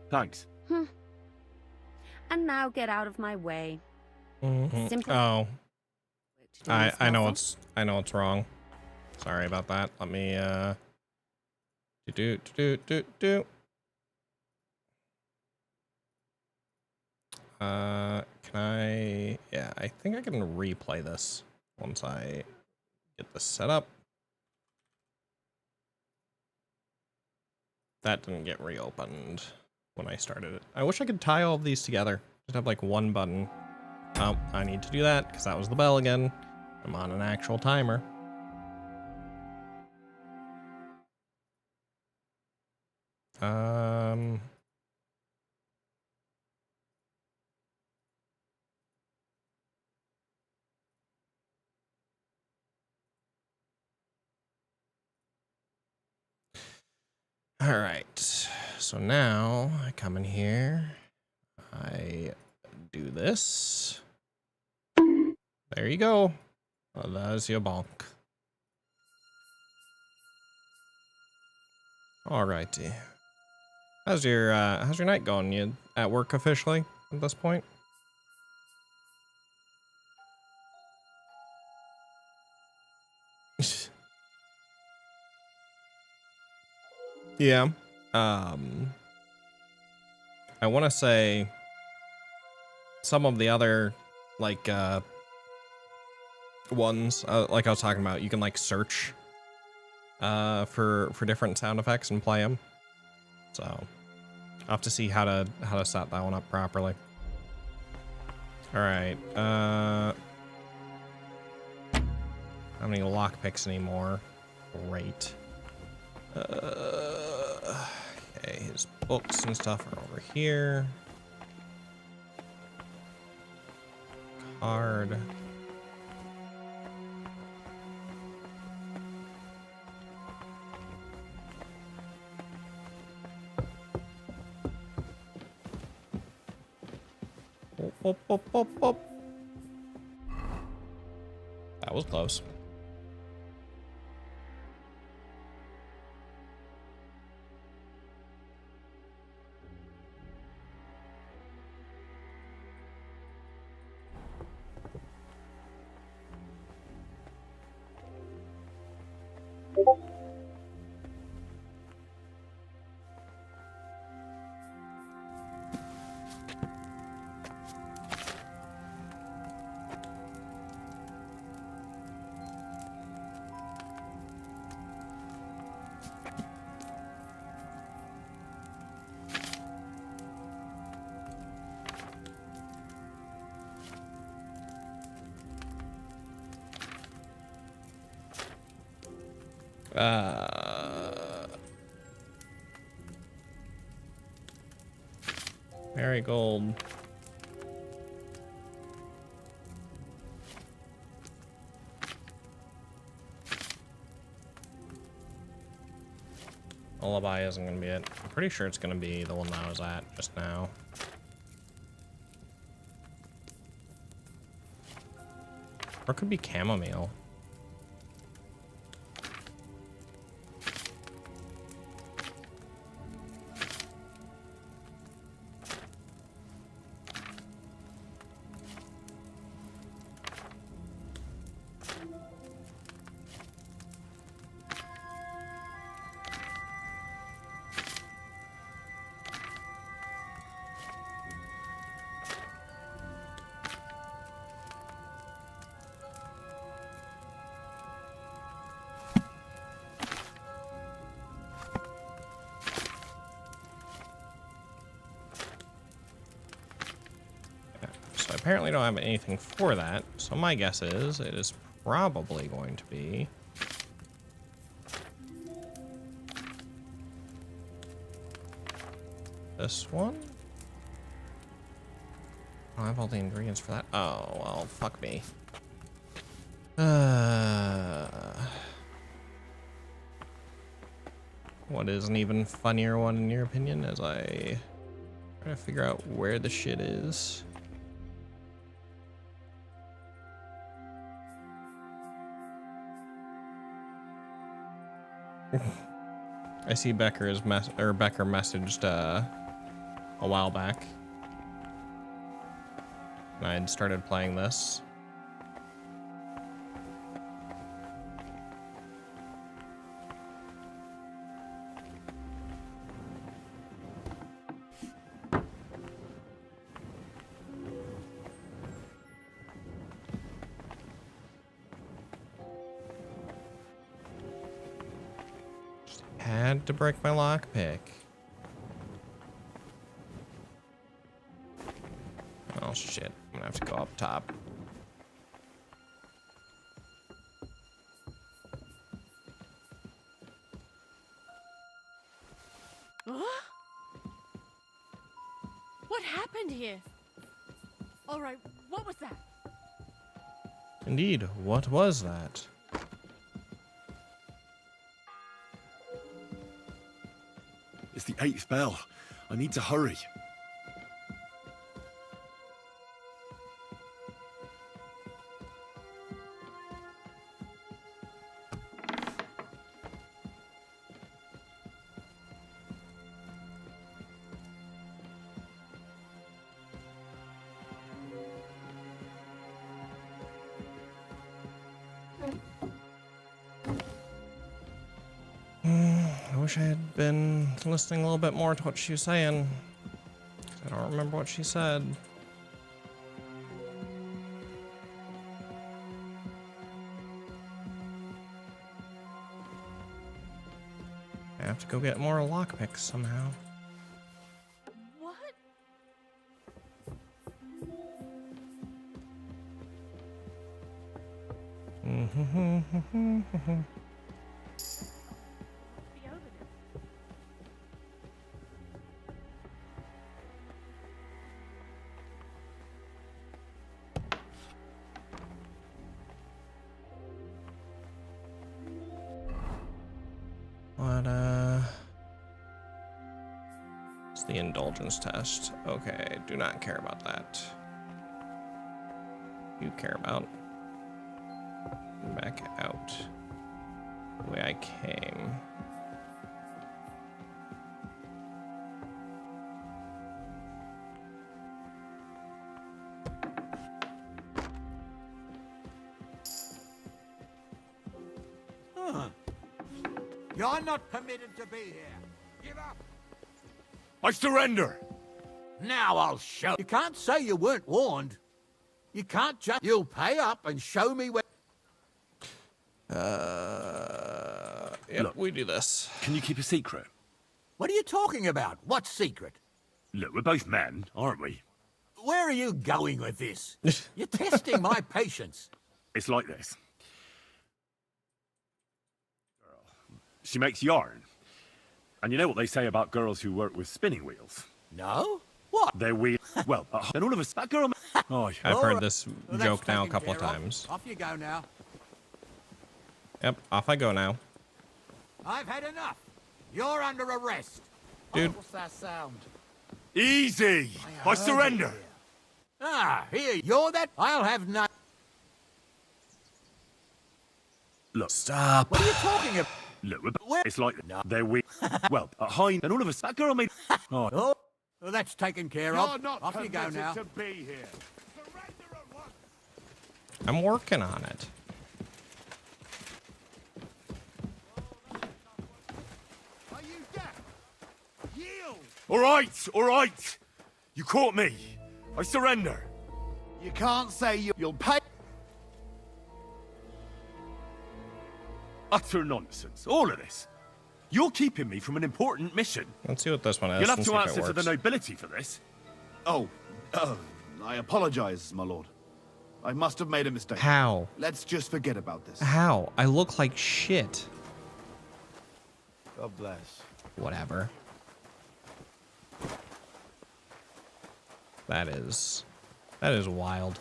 Thanks. And now get out of my way. Mm-hmm. Oh. I know it's wrong. Sorry about that. Let me can I... Yeah, I think I can replay this once I get this set up. That didn't get reopened when I started it. I wish I could tie all of these together. Just have like one button. Oh, I need to do that because that was the bell again. I'm on an actual timer. All right, so now I come in here, I do this. There you go. Well, that's your bonk. Alrighty. How's your night going? You at work officially at this point? Yeah. I want to say some of the other like ones like I was talking about, you can like search for different sound effects and play them. So I'll have to see how to set that one up properly. All right. I don't have any lockpicks anymore. Great. Okay, his books and stuff are over here. Card. Op. That was close. Marigold. Lullaby isn't gonna be it. I'm pretty sure it's gonna be the one that I was at just now. Or it could be chamomile. So I apparently don't have anything for that. So my guess is it is probably going to be this one. I don't have all the ingredients for that. Oh, well, fuck me. What is an even funnier one in your opinion as I try to figure out where the shit is? I see Becker messaged a while back. And I had started playing this. Had to break my lockpick. Oh shit, I'm gonna have to go up top. What happened here? All right, what was that? Indeed, what was that? It's the 8th bell. I need to hurry. I wish I had been listening a little bit more to what she was saying. I don't remember what she said. I have to go get more lockpicks somehow. What? What, it's the indulgence test. Okay, do not care about that. You care about back out the way I came. You're not permitted to be here. Give up. I surrender. Now I'll show. You can't say you weren't warned. You can't just. You'll pay up and show me where. Yep, Look, we do this. Can you keep a secret? What are you talking about? What secret? Look, we're both men, aren't we? Where are you going with this? You're testing my patience. It's like this. She makes yarn. And you know what they say about girls who work with spinning wheels? No? What? They're wheel. Well, and all of us, that girl. Oh, I've All heard right. this Well, joke that's now a taken couple of care of. times. Off you go now. Yep, off I go now. I've had enough. You're under arrest. Dude. What's that sound? Easy. I surrender. Ah, here, you're that. I'll have none. Look. Stop. What are you talking about? Look, Where? it's like they're wheel. Well, at high, and all of us, that girl made. Oh, Oh, well, that's taken care You're of. not Off you go permitted now. to be here. I'm working on it. Are you deaf? Yield! all right, all right. You caught me. I surrender. You can't say you'll pay. Utter nonsense. All of this. You're keeping me from an important mission. Let's see what this one is. You'll have and to see if it answer to the works. nobility for this. Oh, I apologize, my lord. I must have made a mistake. How? Let's just forget about this. How? I look like shit. God bless. Whatever. That is wild.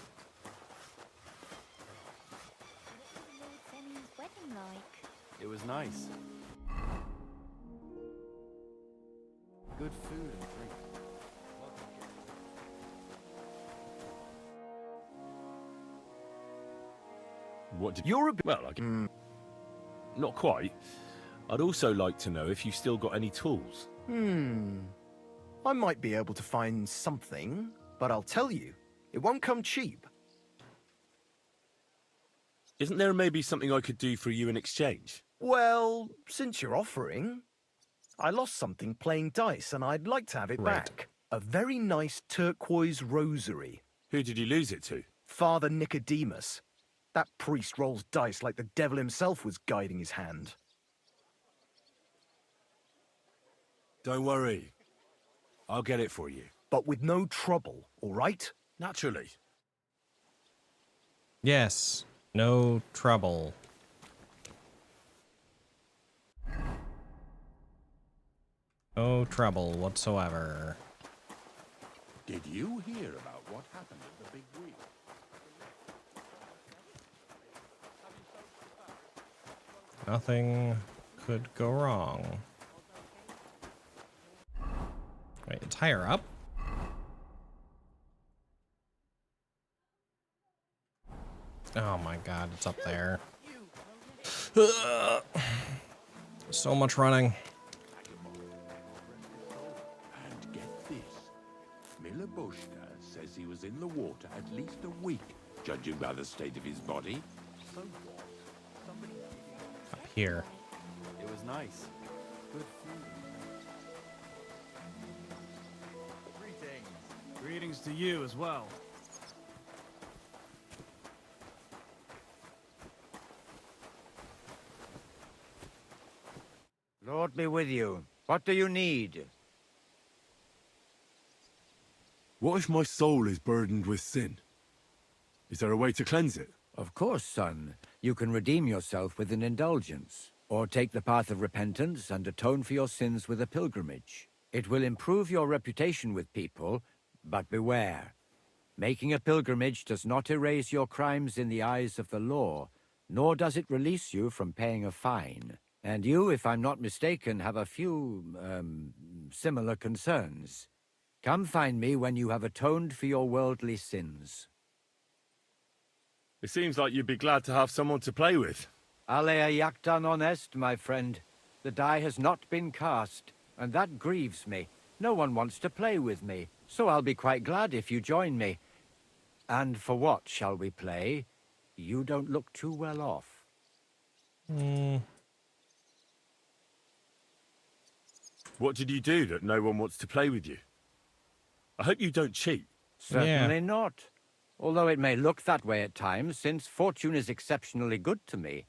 Lord Zenny's wedding like? It was nice. Good food and drink. What did you're a bit well? Not quite. I'd also like to know if you still got any tools. I might be able to find something, but I'll tell you, it won't come cheap. Isn't there maybe something I could do for you in exchange? Well, since you're offering, I lost something playing dice and I'd like to have it back. A very nice turquoise rosary. Who did you lose it to? Father Nicodemus. That priest rolls dice like the devil himself was guiding his hand. Don't worry. I'll get it for you. But with no trouble, all right? Naturally. Yes. No trouble. No trouble whatsoever. Did you hear about what happened at the big wheel? Nothing could go wrong. Wait, it's higher up? Oh my god, it's up there. So much running. And get this. Milabushka says he was in the water at least a week, judging by the state of his body. So what? Somebody Up here. It was nice. Good food. Greetings. Greetings to you as well. Lord be with you. What do you need? What if my soul is burdened with sin? Is there a way to cleanse it? Of course, son. You can redeem yourself with an indulgence, or take the path of repentance and atone for your sins with a pilgrimage. It will improve your reputation with people, but beware. Making a pilgrimage does not erase your crimes in the eyes of the law, nor does it release you from paying a fine. And you, if I'm not mistaken, have a few, similar concerns. Come find me when you have atoned for your worldly sins. It seems like you'd be glad to have someone to play with. Alea jactan honest, my friend. The die has not been cast, and that grieves me. No one wants to play with me, so I'll be quite glad if you join me. And for what shall we play? You don't look too well off. What did you do that no one wants to play with you? I hope you don't cheat. Certainly not. Although it may look that way at times, since fortune is exceptionally good to me.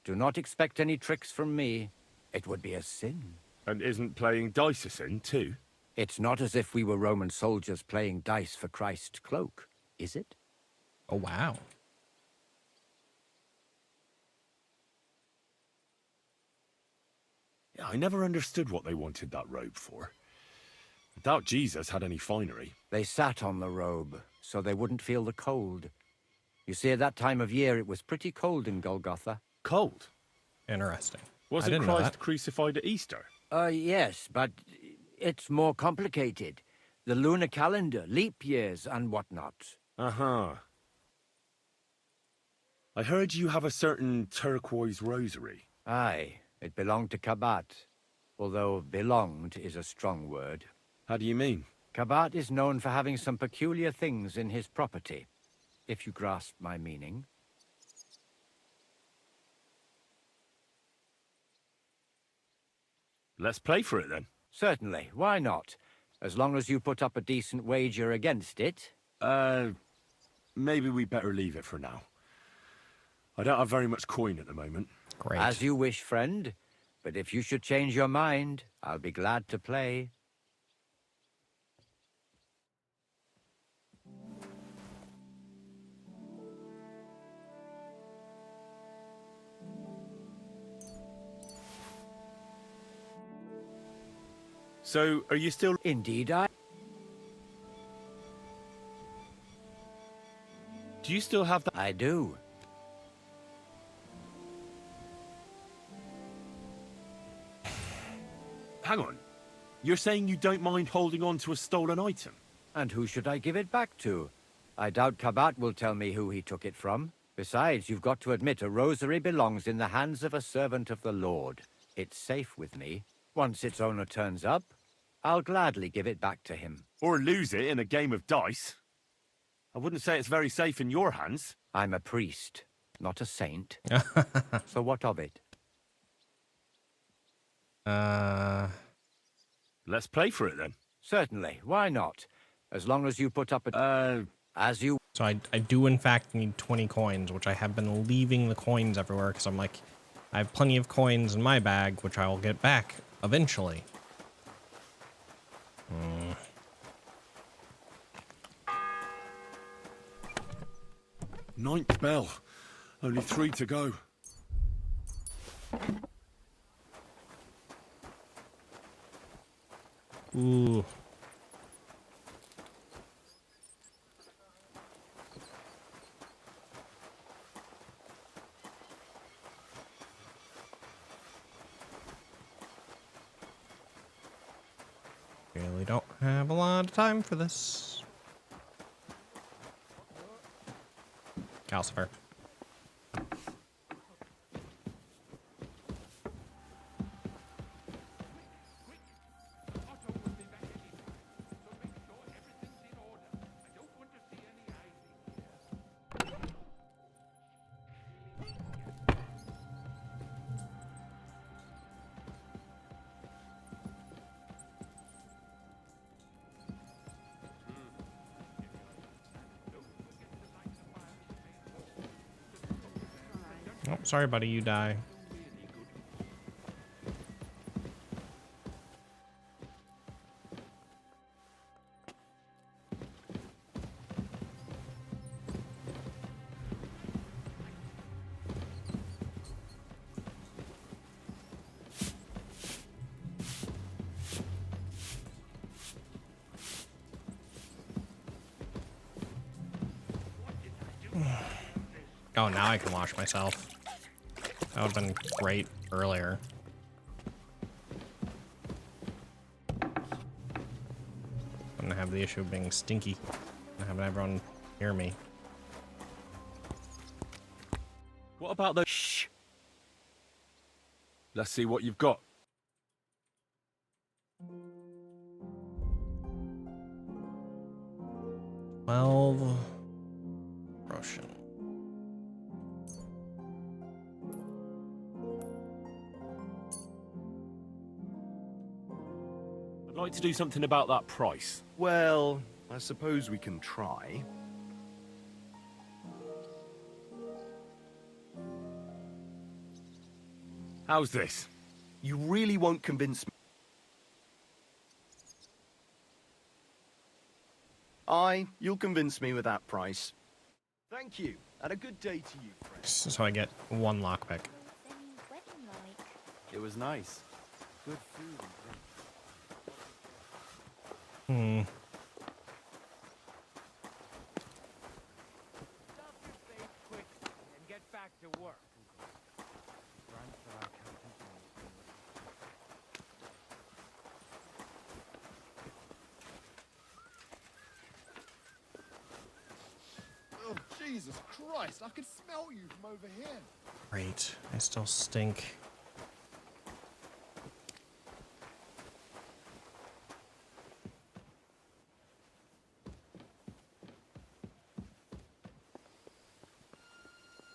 Do not expect any tricks from me. It would be a sin. And isn't playing dice a sin, too? It's not as if we were Roman soldiers playing dice for Christ's cloak, is it? Oh, wow. Yeah, I never understood what they wanted that robe for. I doubt Jesus had any finery. They sat on the robe, so they wouldn't feel the cold. You see, at that time of year, it was pretty cold in Golgotha. Cold? Interesting. Wasn't Christ crucified at Easter? Yes, but it's more complicated. The lunar calendar, leap years, and whatnot. Uh-huh. I heard you have a certain turquoise rosary. Aye, it belonged to Kabat. Although belonged is a strong word. How do you mean? Kabat is known for having some peculiar things in his property, if you grasp my meaning. Let's play for it, then. Certainly, why not? As long as you put up a decent wager against it. Maybe we better leave it for now. I don't have very much coin at the moment. Great. As you wish, friend. But if you should change your mind, I'll be glad to play. So, are you still... Indeed, I... Do you still have that? I do. Hang on. You're saying you don't mind holding on to a stolen item? And who should I give it back to? I doubt Kabat will tell me who he took it from. Besides, you've got to admit a rosary belongs in the hands of a servant of the Lord. It's safe with me. Once its owner turns up, I'll gladly give it back to him. Or lose it in a game of dice? I wouldn't say it's very safe in your hands. I'm a priest, not a saint. So what of it? Let's play for it, then. Certainly, why not? As long as you put up a... as you... So I do, in fact, need 20 coins, which I have been leaving the coins everywhere, because I'm like, I have plenty of coins in my bag, which I will get back eventually. Ninth bell. Only 3 to go. Ooh. Really don't have a lot of time for this. Calcifer. Oh, sorry, buddy, you die. Oh, now I can wash myself. That would have been great earlier. Wouldn't have the issue of being stinky and having everyone hear me. What about the... Shh! Let's see what you've got. Russian. I'd like to do something about that price. Well, I suppose we can try. How's this? You really won't convince me. You'll convince me with that price. Thank you, and a good day to you, friend. So I get one lockpick. It was nice. Good food and drink. Hmm. And get back to work. Oh, Jesus Christ, I can smell you from over here. Great. I still stink.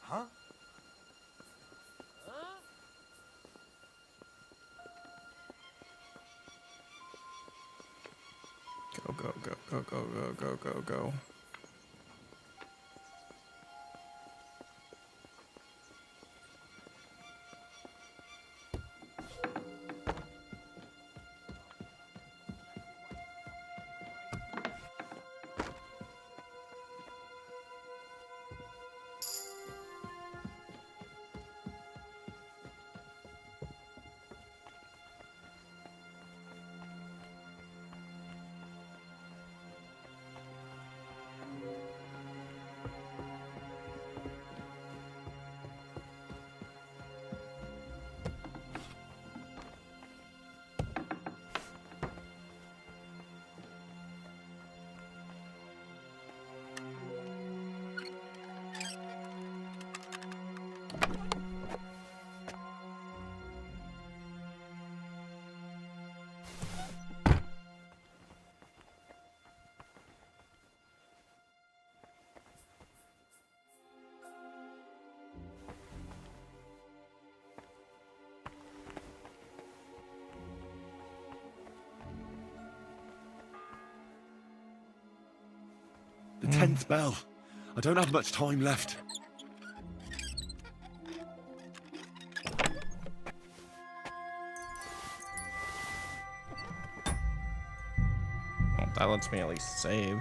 Huh? Go, go, go, go, go, go, go, go, go. The 10th bell. I don't have much time left. Well, that lets me at least save.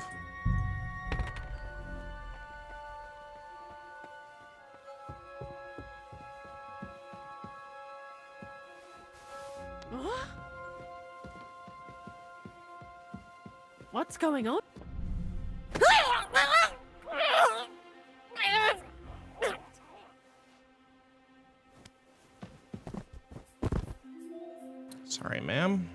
What's going on? Sorry, ma'am.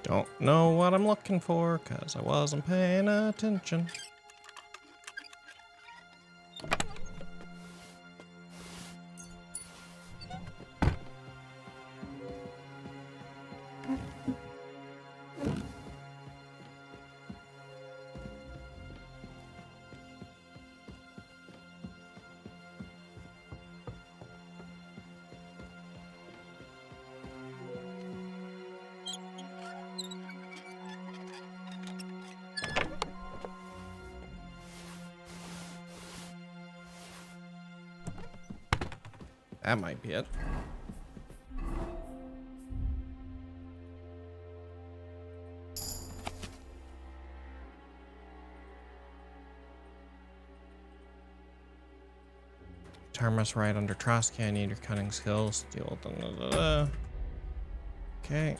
Don't know what I'm looking for, because I wasn't paying attention. That might be it. Tarmus right under Trotsky. I need your cunning skills. Deal with Okay.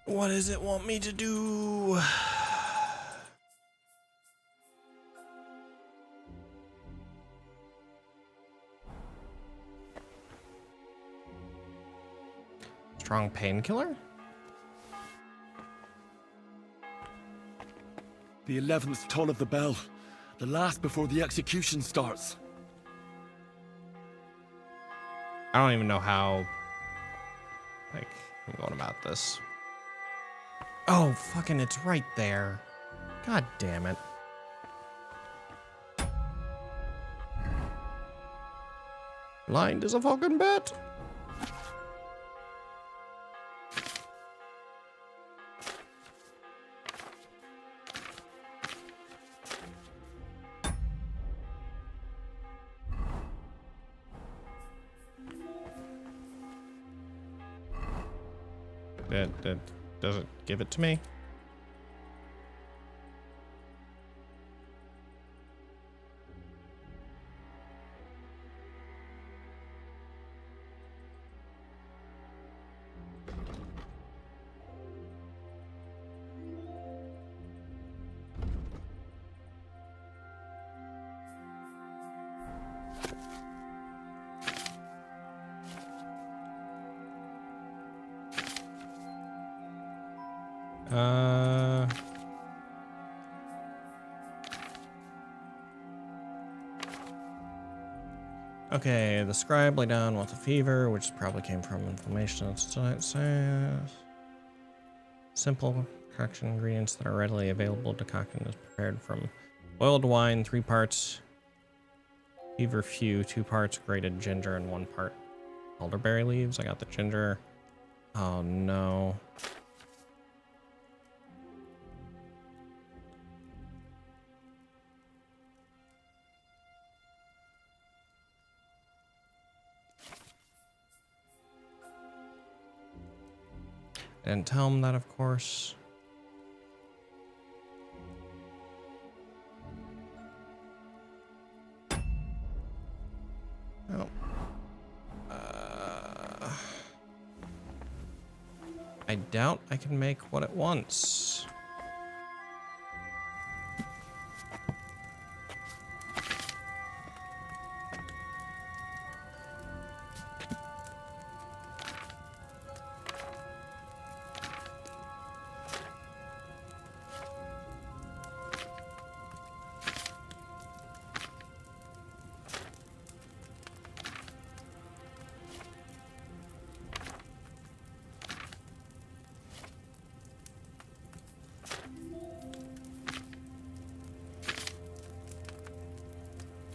What does it want me to do? Strong painkiller? The 11th toll of the bell. The last before the execution starts. I don't even know how, like, I'm going about this. Oh, fucking, it's right there. God damn it. Blind as a fucking bat. Does it give it to me? Okay, the scribe lay down with a fever, which probably came from inflammation. Simple concoction ingredients that are readily available. Decoction is prepared from boiled wine, 3 parts fever few, 2 parts grated ginger, and 1 part elderberry leaves. I got the ginger. Oh no. Didn't tell him that, of course. Oh. I doubt I can make what it wants.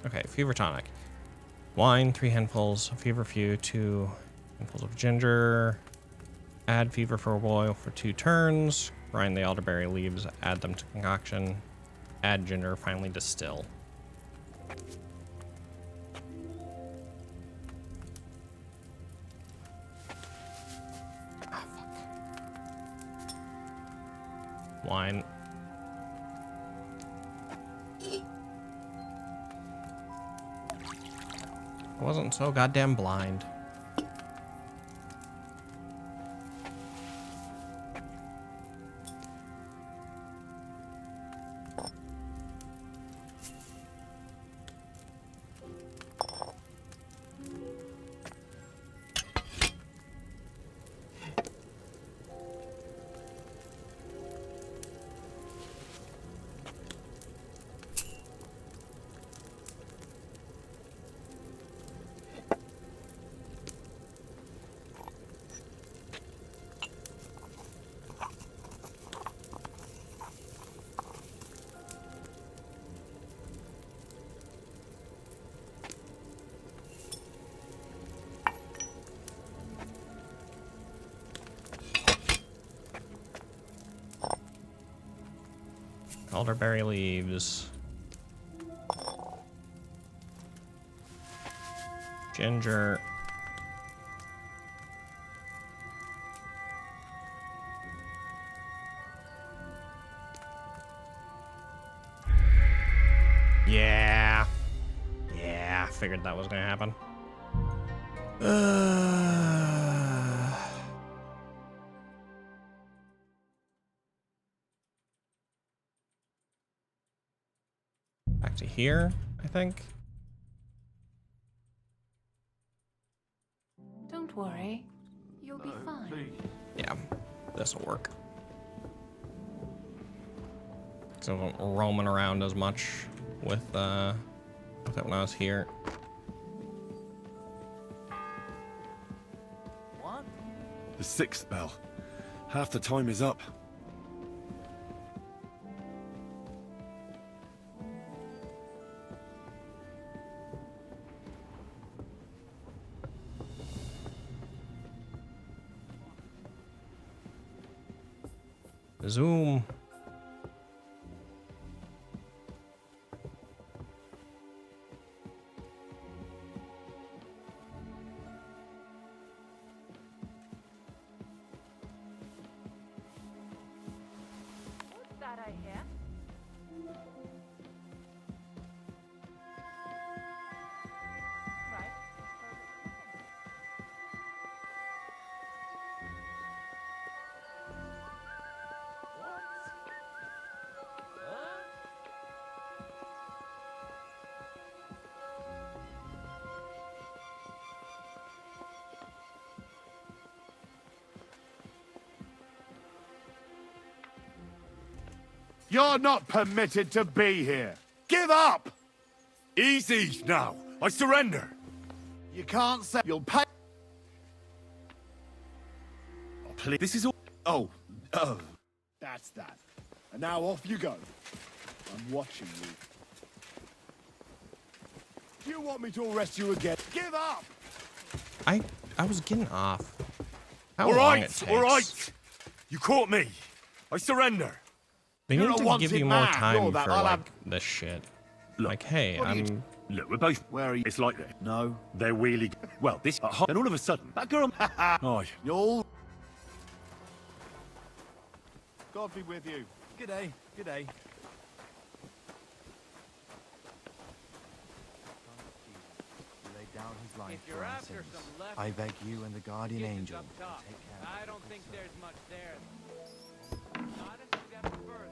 Okay, fever tonic. Wine, 3 handfuls of feverfew, 2 handfuls of ginger. Add fever for a boil for 2 turns. Grind the elderberry leaves, add them to concoction. Add ginger, finally distill. Ah, fuck. Wine. I wasn't so goddamn blind. Elderberry leaves. Ginger. Yeah. Yeah, I figured that was gonna happen. Back to here, I think. Don't worry. You'll be fine. Yeah, this'll work. So I wasn't roaming around as much with it when I was here. What? The 6th bell. Half the time is up. Zoom. What's that I hear? Right. You're not permitted to be here. Give up! Easy now. I surrender. You can't say you'll pay. Oh, please. This is all. Oh, that's that. And now off you go. I'm watching you. Do you want me to arrest you again? Give up! I was getting off. How All long it right, takes. all right. You caught me. I surrender. They You're need a to wanted give you more man. time You're that. for I'll like have- this shit. Look, Like, hey, what are you I'm. Look, we're both. Where are you? It's like that. No. They're really. Well, this. Then all of a sudden, that girl. Oh, You'll. God be with you. Good day. Good day. Laid down his life If you're for our after sins. some left, I beg you and the guardian kitchen's angel up to top. take care of I it. don't think there's much there. Not a step further.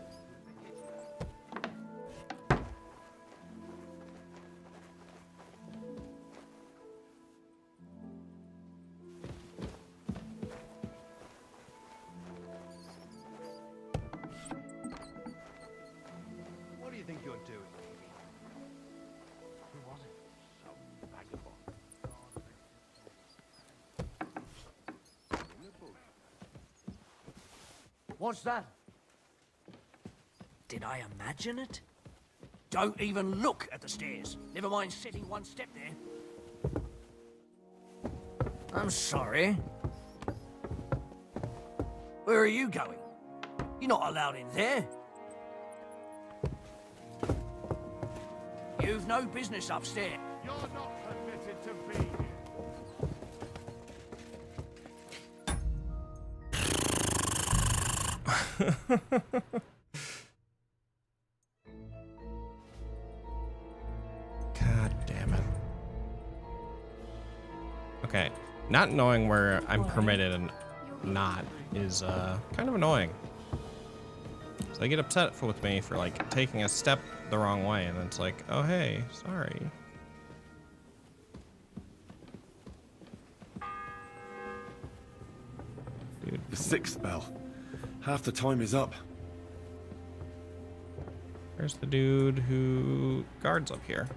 What do you think you're doing, baby? Who was it? Some vagabond. What's that? Did I imagine it? Don't even look at the stairs. Never mind sitting one step there. I'm sorry. Where are you going? You're not allowed in there. You've no business upstairs. You're not permitted to be here. God damn it. Okay, not knowing where I'm permitted and not is kind of annoying. So they get upset with me for like taking a step the wrong way, and it's like, oh hey, sorry. Dude, the 6th bell. Half the time is up. There's the dude who guards up here.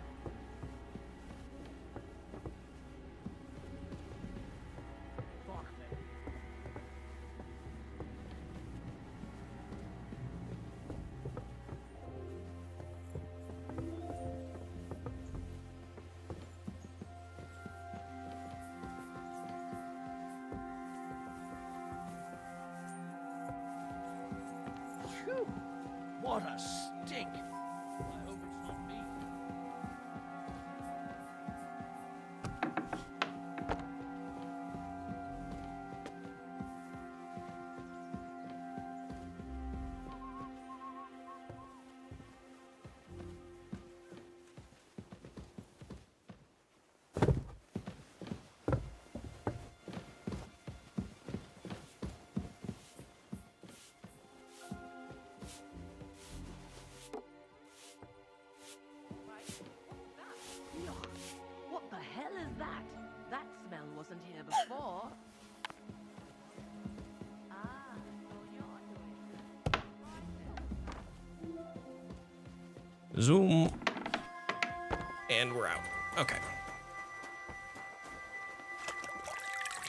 Phew, what a stink. I hope it's not me. What the hell is that? That smell wasn't here before. Zoom. And we're out. Okay.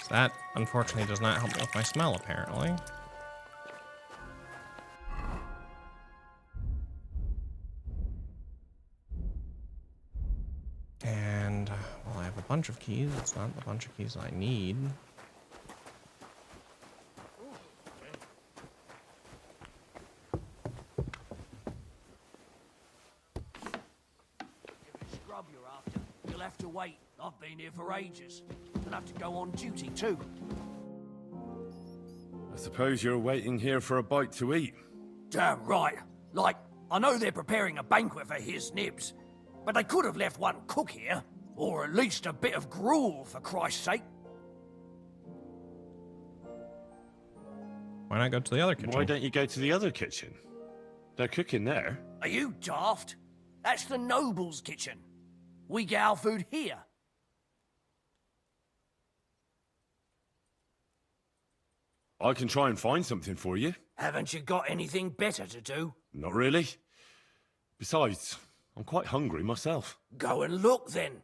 So that, unfortunately, does not help me with my smell, apparently. And, well, I have a bunch of keys. It's not the bunch of keys I need. Scrub you're after. You'll have to wait. I've been here for ages. I'll have to go on duty too. I suppose you're waiting here for a bite to eat. Damn right. Like, I know they're preparing a banquet for his nibs, but they could have left one cook here, or at least a bit of gruel, for Christ's sake. Why not go to the other kitchen? Why don't you go to the other kitchen? They're cooking there. Are you daft? That's the noble's kitchen. We get our food here. I can try and find something for you. Haven't you got anything better to do? Not really. Besides, I'm quite hungry myself. Go and look then.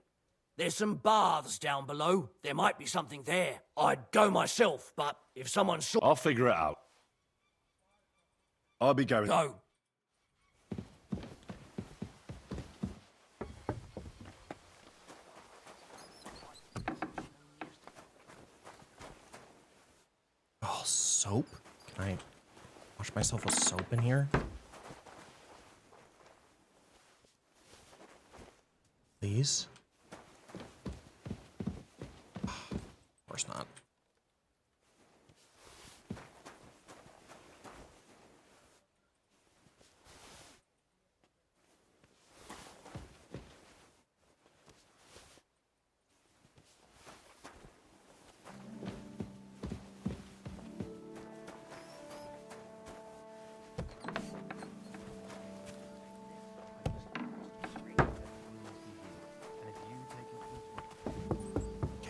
There's some baths down below. There might be something there. I'd go myself, but if someone saw... I'll figure it out. I'll be going. Go. Oh, soap? Can I wash myself with soap in here? Please? Of course not.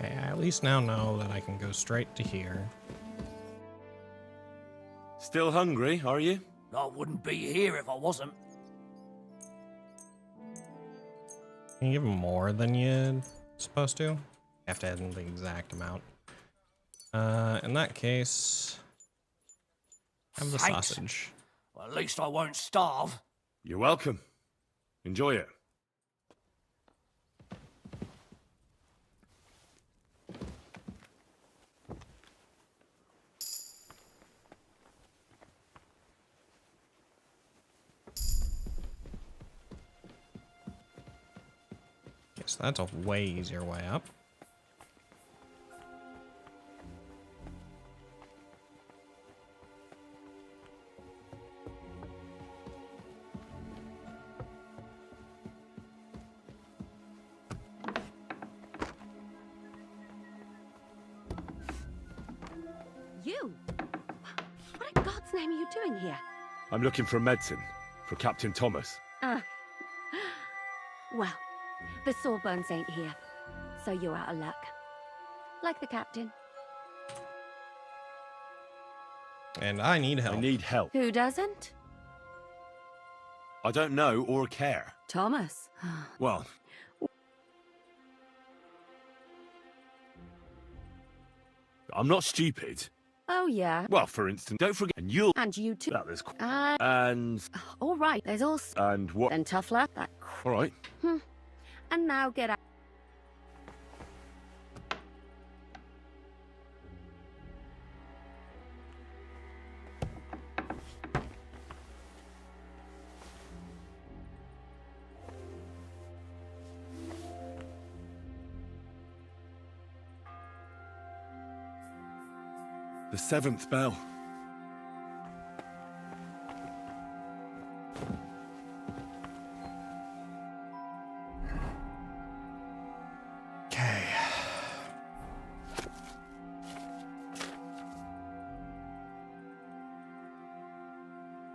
Okay, I at least now know that I can go straight to here. Still hungry, are you? I wouldn't be here if I wasn't. Can you give him more than you're supposed to? You have to add in the exact amount. In that case, have the Thanks. sausage. Well, at least I won't starve. You're welcome. Enjoy it. Yes, that's a way easier way up. You? What in God's name are you doing here? I'm looking for medicine for Captain Thomas. Well, the Sawbones ain't here, so you're out of luck. Like the captain. And I need help. I need help. Who doesn't? I don't know or care. Thomas. Well, I'm not stupid. Oh, yeah. Well, for instance, don't forget, and you'll... And you too. About this... And... All right, there's also... And what... Then tough luck. That... All right. And now get out. The 7th bell. Okay.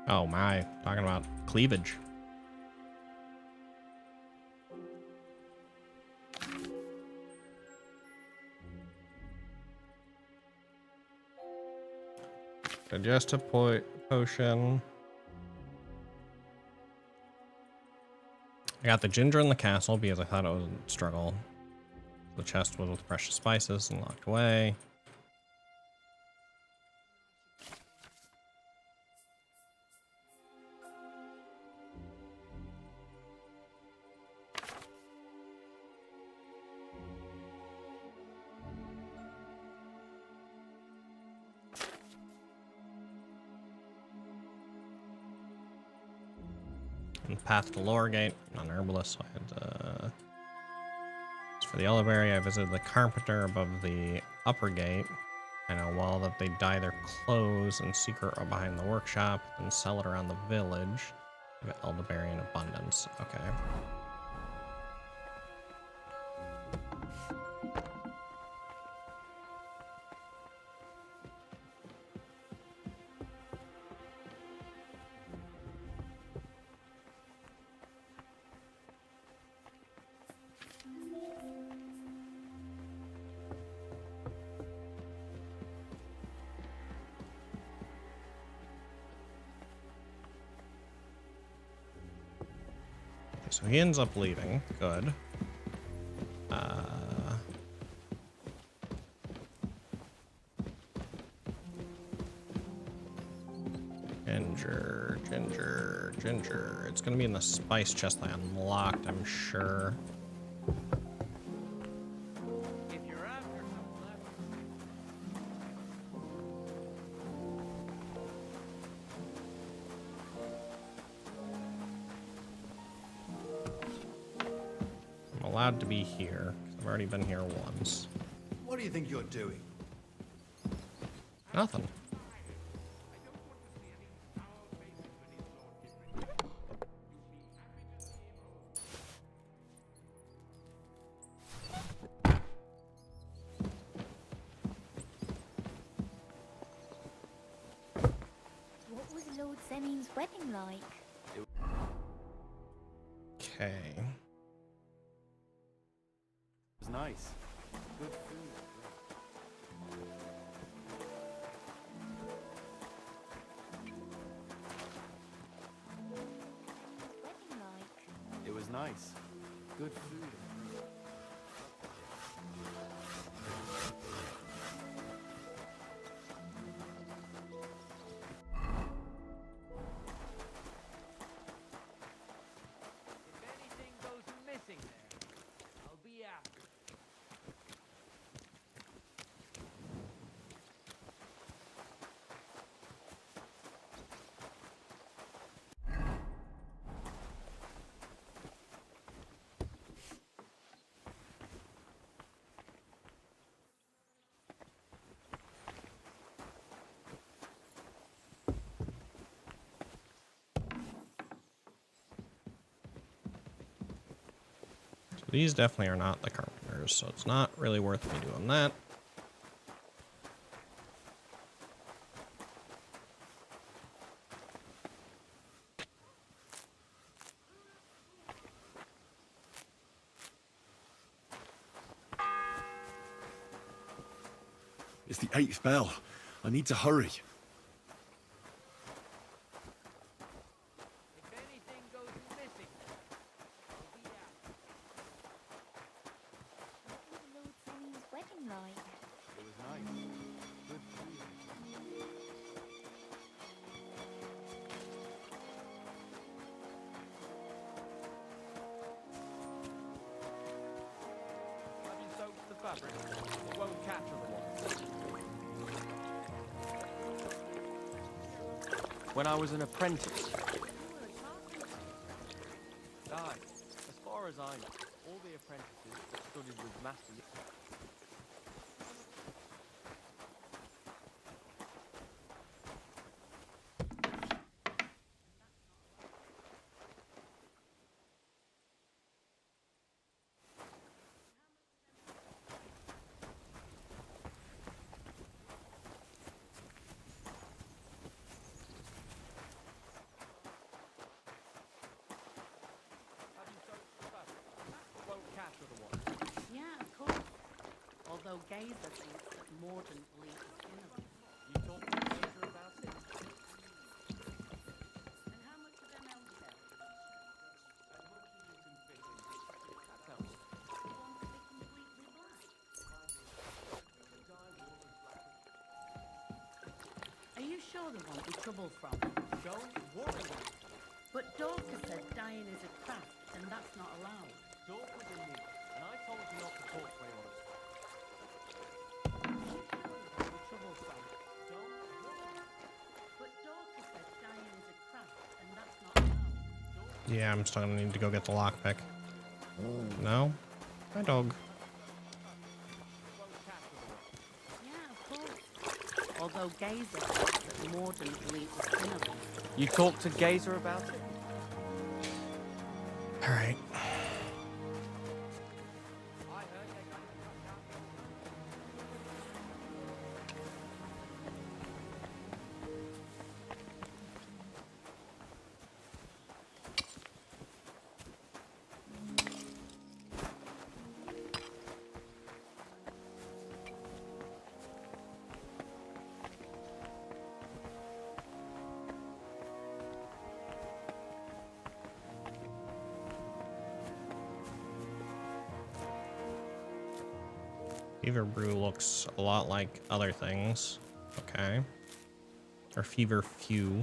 Oh my, talking about cleavage. Digestive potion. I got the ginger in the castle because I thought it was a struggle. The chest was with precious spices and locked away. And path to lower gate, I'm an herbalist, so I had as for the elderberry, I visited the carpenter above the upper gate. I know well that they dye their clothes in secret or behind the workshop, and sell it around the village. They have elderberry in abundance. Okay. So he ends up leaving. Good. Ginger. It's gonna be in the spice chest I unlocked, I'm sure. If you're after some I'm allowed to be here, 'cause I've already been here once. What do you think you're doing? Nothing. What was Lord Semin's wedding like? Okay. It was nice. Good food. Wedding like? It was nice. Good food. These definitely are not the carpenters, so it's not really worth me doing that. It's the 8th bell. I need to hurry. What was Lord Semyon's wedding like? It was nice. Good food. Have you soaked the fabric? It won't catch otherwise. When I was an apprentice. Aye, as far as I know, all the apprentices that studied with Master. Have you soaked the fabric? It won't catch otherwise. Yeah, of course. Although Gazer thinks that Mordant leaves the skin of it. You talked to Gazer about it? And how much of them elves there? That sounds. The ones to be completely black. Are you sure there won't be trouble from? Don't worry about it. But Dorcas said dyeing is a craft, and that's not allowed. Dork was in me, and I told you not to talk to me on it. Are you sure there won't be trouble from? Don't worry. But Dorcas said dyeing is a craft, and that's not allowed. Yeah, I'm still gonna need to go get the lockpick. No? My dog. Yeah, of course. Although Gazer thinks that Mordant leaves the skin of it. You talked to Gazer about it? Alright. Fever Brew looks a lot like other things. Okay. Or Fever Few.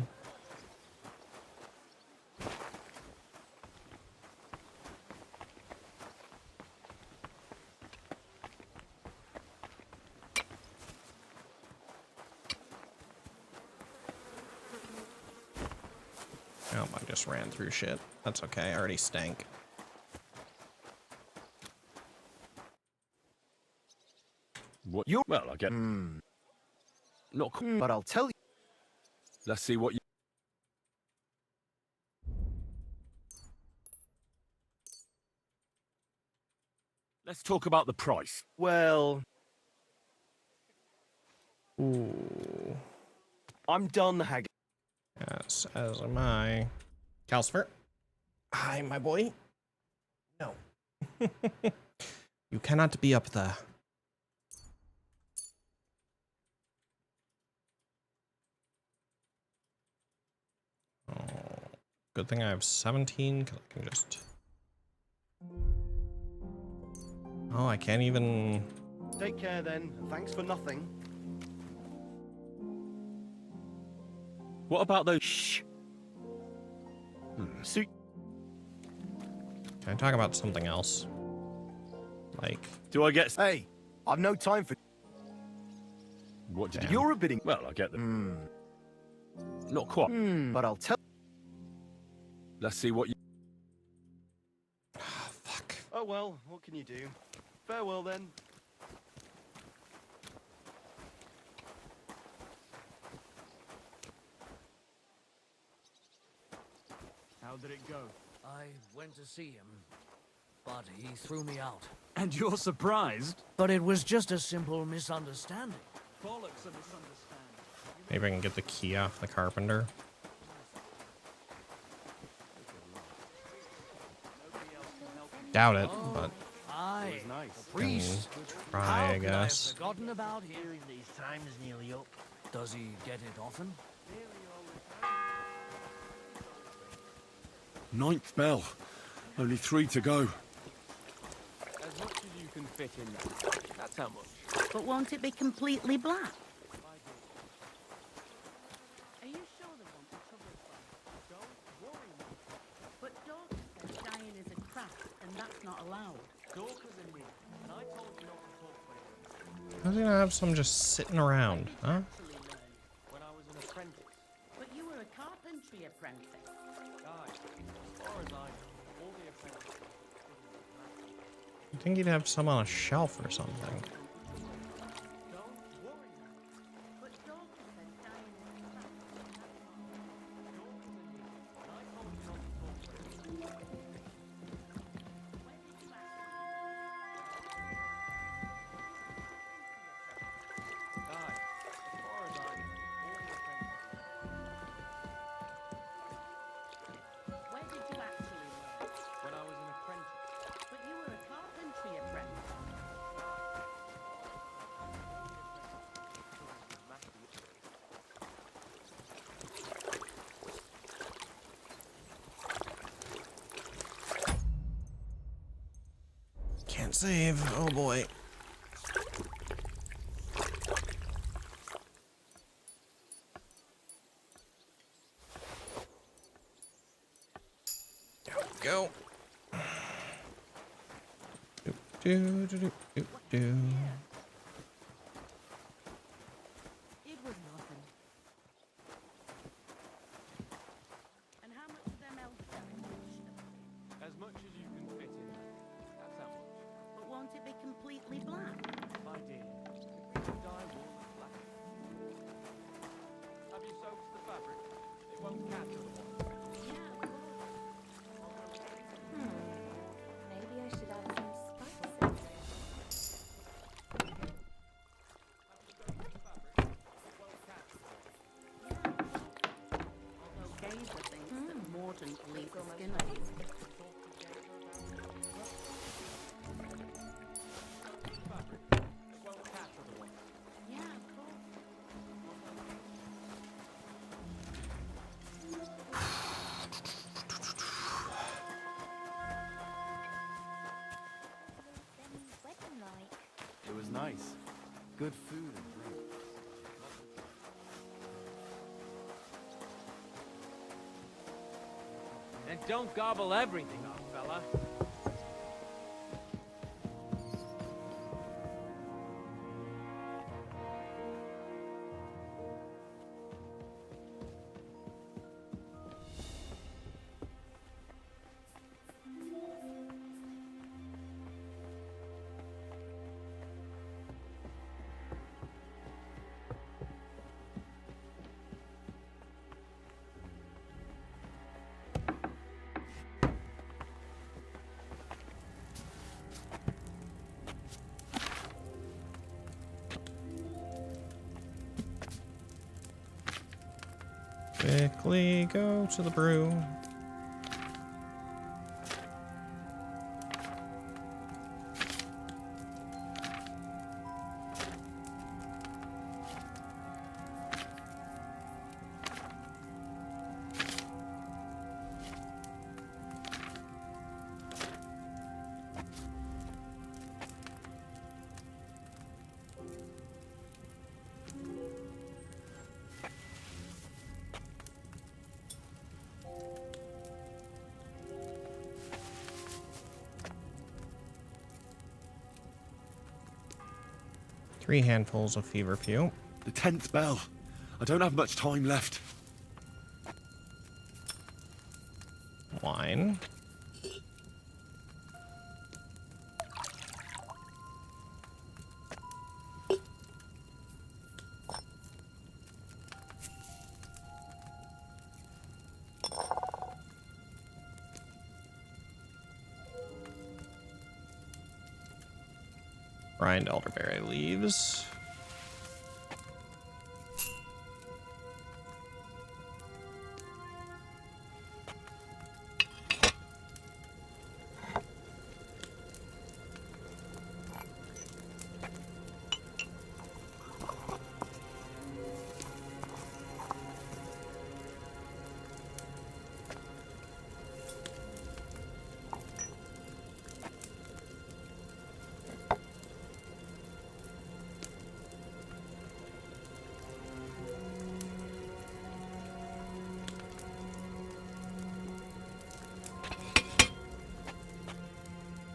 Oh, I just ran through shit. That's okay, I already stank. What you? Well, I get. Not cool, but I'll tell you. Let's see what you. Let's talk about the price. Well, Ooh. I'm done haggling. Yes, as am I. Calcifer. Hi, my boy. No. You cannot be up there. Oh, good thing I have 17, because I can just... Oh, I can't even... Take care then. Thanks for nothing. What about those? Shh. Suit. Can I talk about something else? Like... Do I get... Hey, I've no time for... What did you... You're a bidding... Well, I get them. Not quite. But I'll tell... Let's see what you... Fuck. Oh well, what can you do? Farewell then. How did it go? I went to see him. but he threw me out. And you're surprised? But it was just a simple misunderstanding. Bollocks a misunderstanding. Maybe I can get the key off the carpenter. Doubt it, but Aye, nice. the priest. try, How I could I have guess. forgotten about him? Hearing these times nearly up. Does he get it often? Ninth bell. Only 3 to go. As much as you can fit in there. That's how much. But won't it be completely black? Are you sure they want the trouble from? Don't worry. But Dorcas said dying is a craft, and that's not allowed. Dorcas and me, and I told you not to talk about it. How's he gonna have some just sitting around, huh? When I was an apprentice. But you were a carpentry apprentice. Aye, as far as I know, all the apprentices. You think he'd have some on a shelf or something? But Dorcas said dying is a craft, and that's not allowed. Where did you actually learn? When I was an apprentice. But you were a carpentry apprentice. Can't save. Oh boy. There we go. Do, do, do, do, do. It was nothing. And how much of them elf selling? As much as you can fit in there. That's how much. But won't it be completely black? My dear, if we dye wool black. Have you soaked the fabric? It won't catch otherwise. Maybe I should add some spices. Although Gazer thinks that Mordant will eat the skin of you. Yeah, of course. Wedding like. It was nice. Good food and drink. And don't gobble everything up, fella. Quickly go to the brew. Three handfuls of feverfew. The 10th bell. I don't have much time left. Wine. Grind elderberry leaves.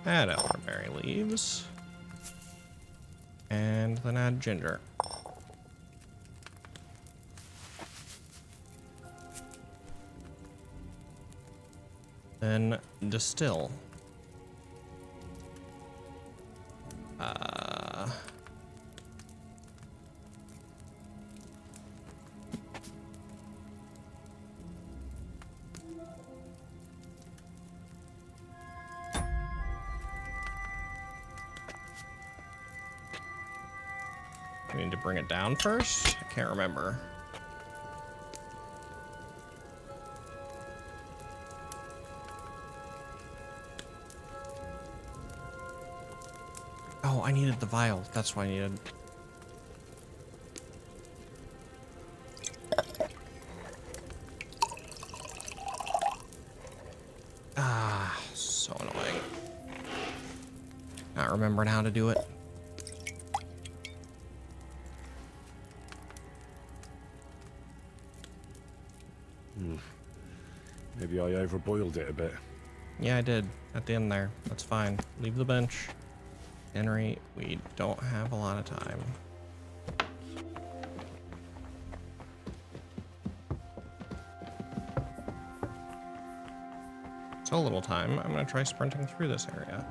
Add elderberry leaves. And then add ginger. Then distill. We need to bring it down first? I can't remember. Oh, I needed the vial. That's what I needed. Ah, so annoying. Not remembering how to do it. Maybe I overboiled it a bit. Yeah, I did. At the end there. That's fine. Leave the bench. Henry, we don't have a lot of time. So little time. I'm gonna try sprinting through this area.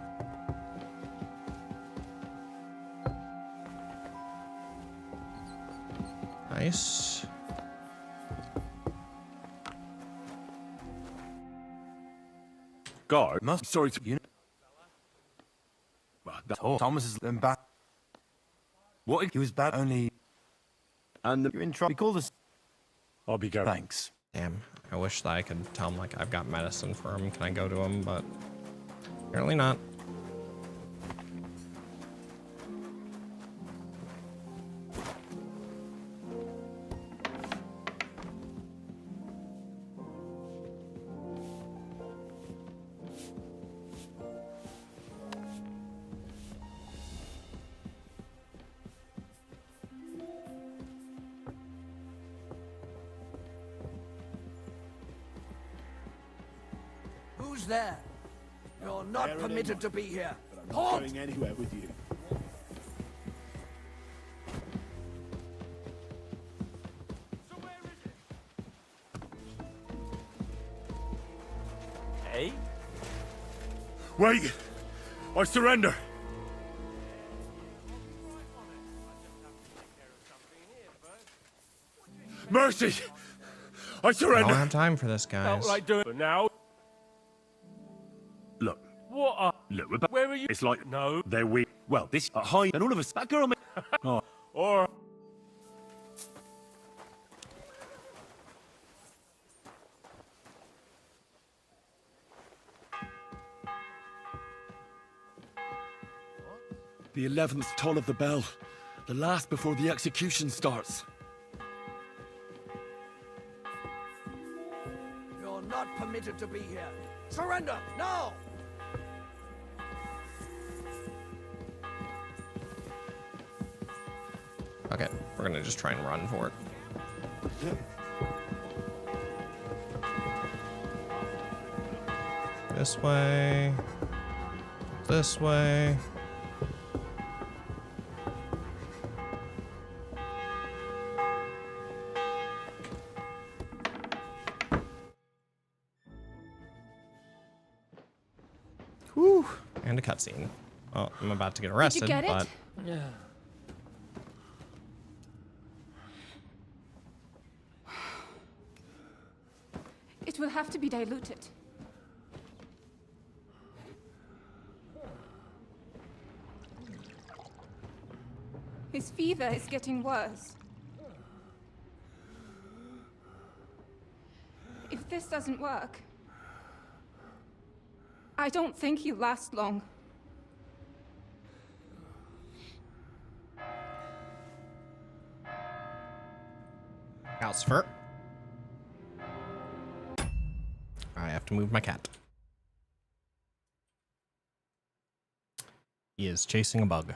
Nice. Guard, sorry to you. Thomas is back. What? He was bad only. And you're in trouble. We call this. I'll be going. Thanks. Damn. I wish that I could tell him, like, I've got medicine for him. Can I go to him? But apparently not. Who's there? You're not There it permitted is. to be here. But I'm not Halt! going anywhere with you. Hey? Wait! I surrender! Mercy! I I surrender! don't have time for this, guys. What I do it now? Look, What are... look, we're back. Where are you? It's like, No. they're weird. Well, this, high, and all of us, that girl, oh. Or... The 11th toll of the bell. The last before the execution starts. You're not permitted to be here. Surrender, now! Okay, we're gonna just try and run for it. This way. This way. Whew. And a cutscene. Well, I'm about to get arrested, get it? but... It will have to be diluted. His fever is getting worse. If this doesn't work, I don't think he'll last long. Calcifer. I have to move my cat. He is chasing a bug.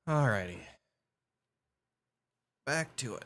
Alrighty. Back to it.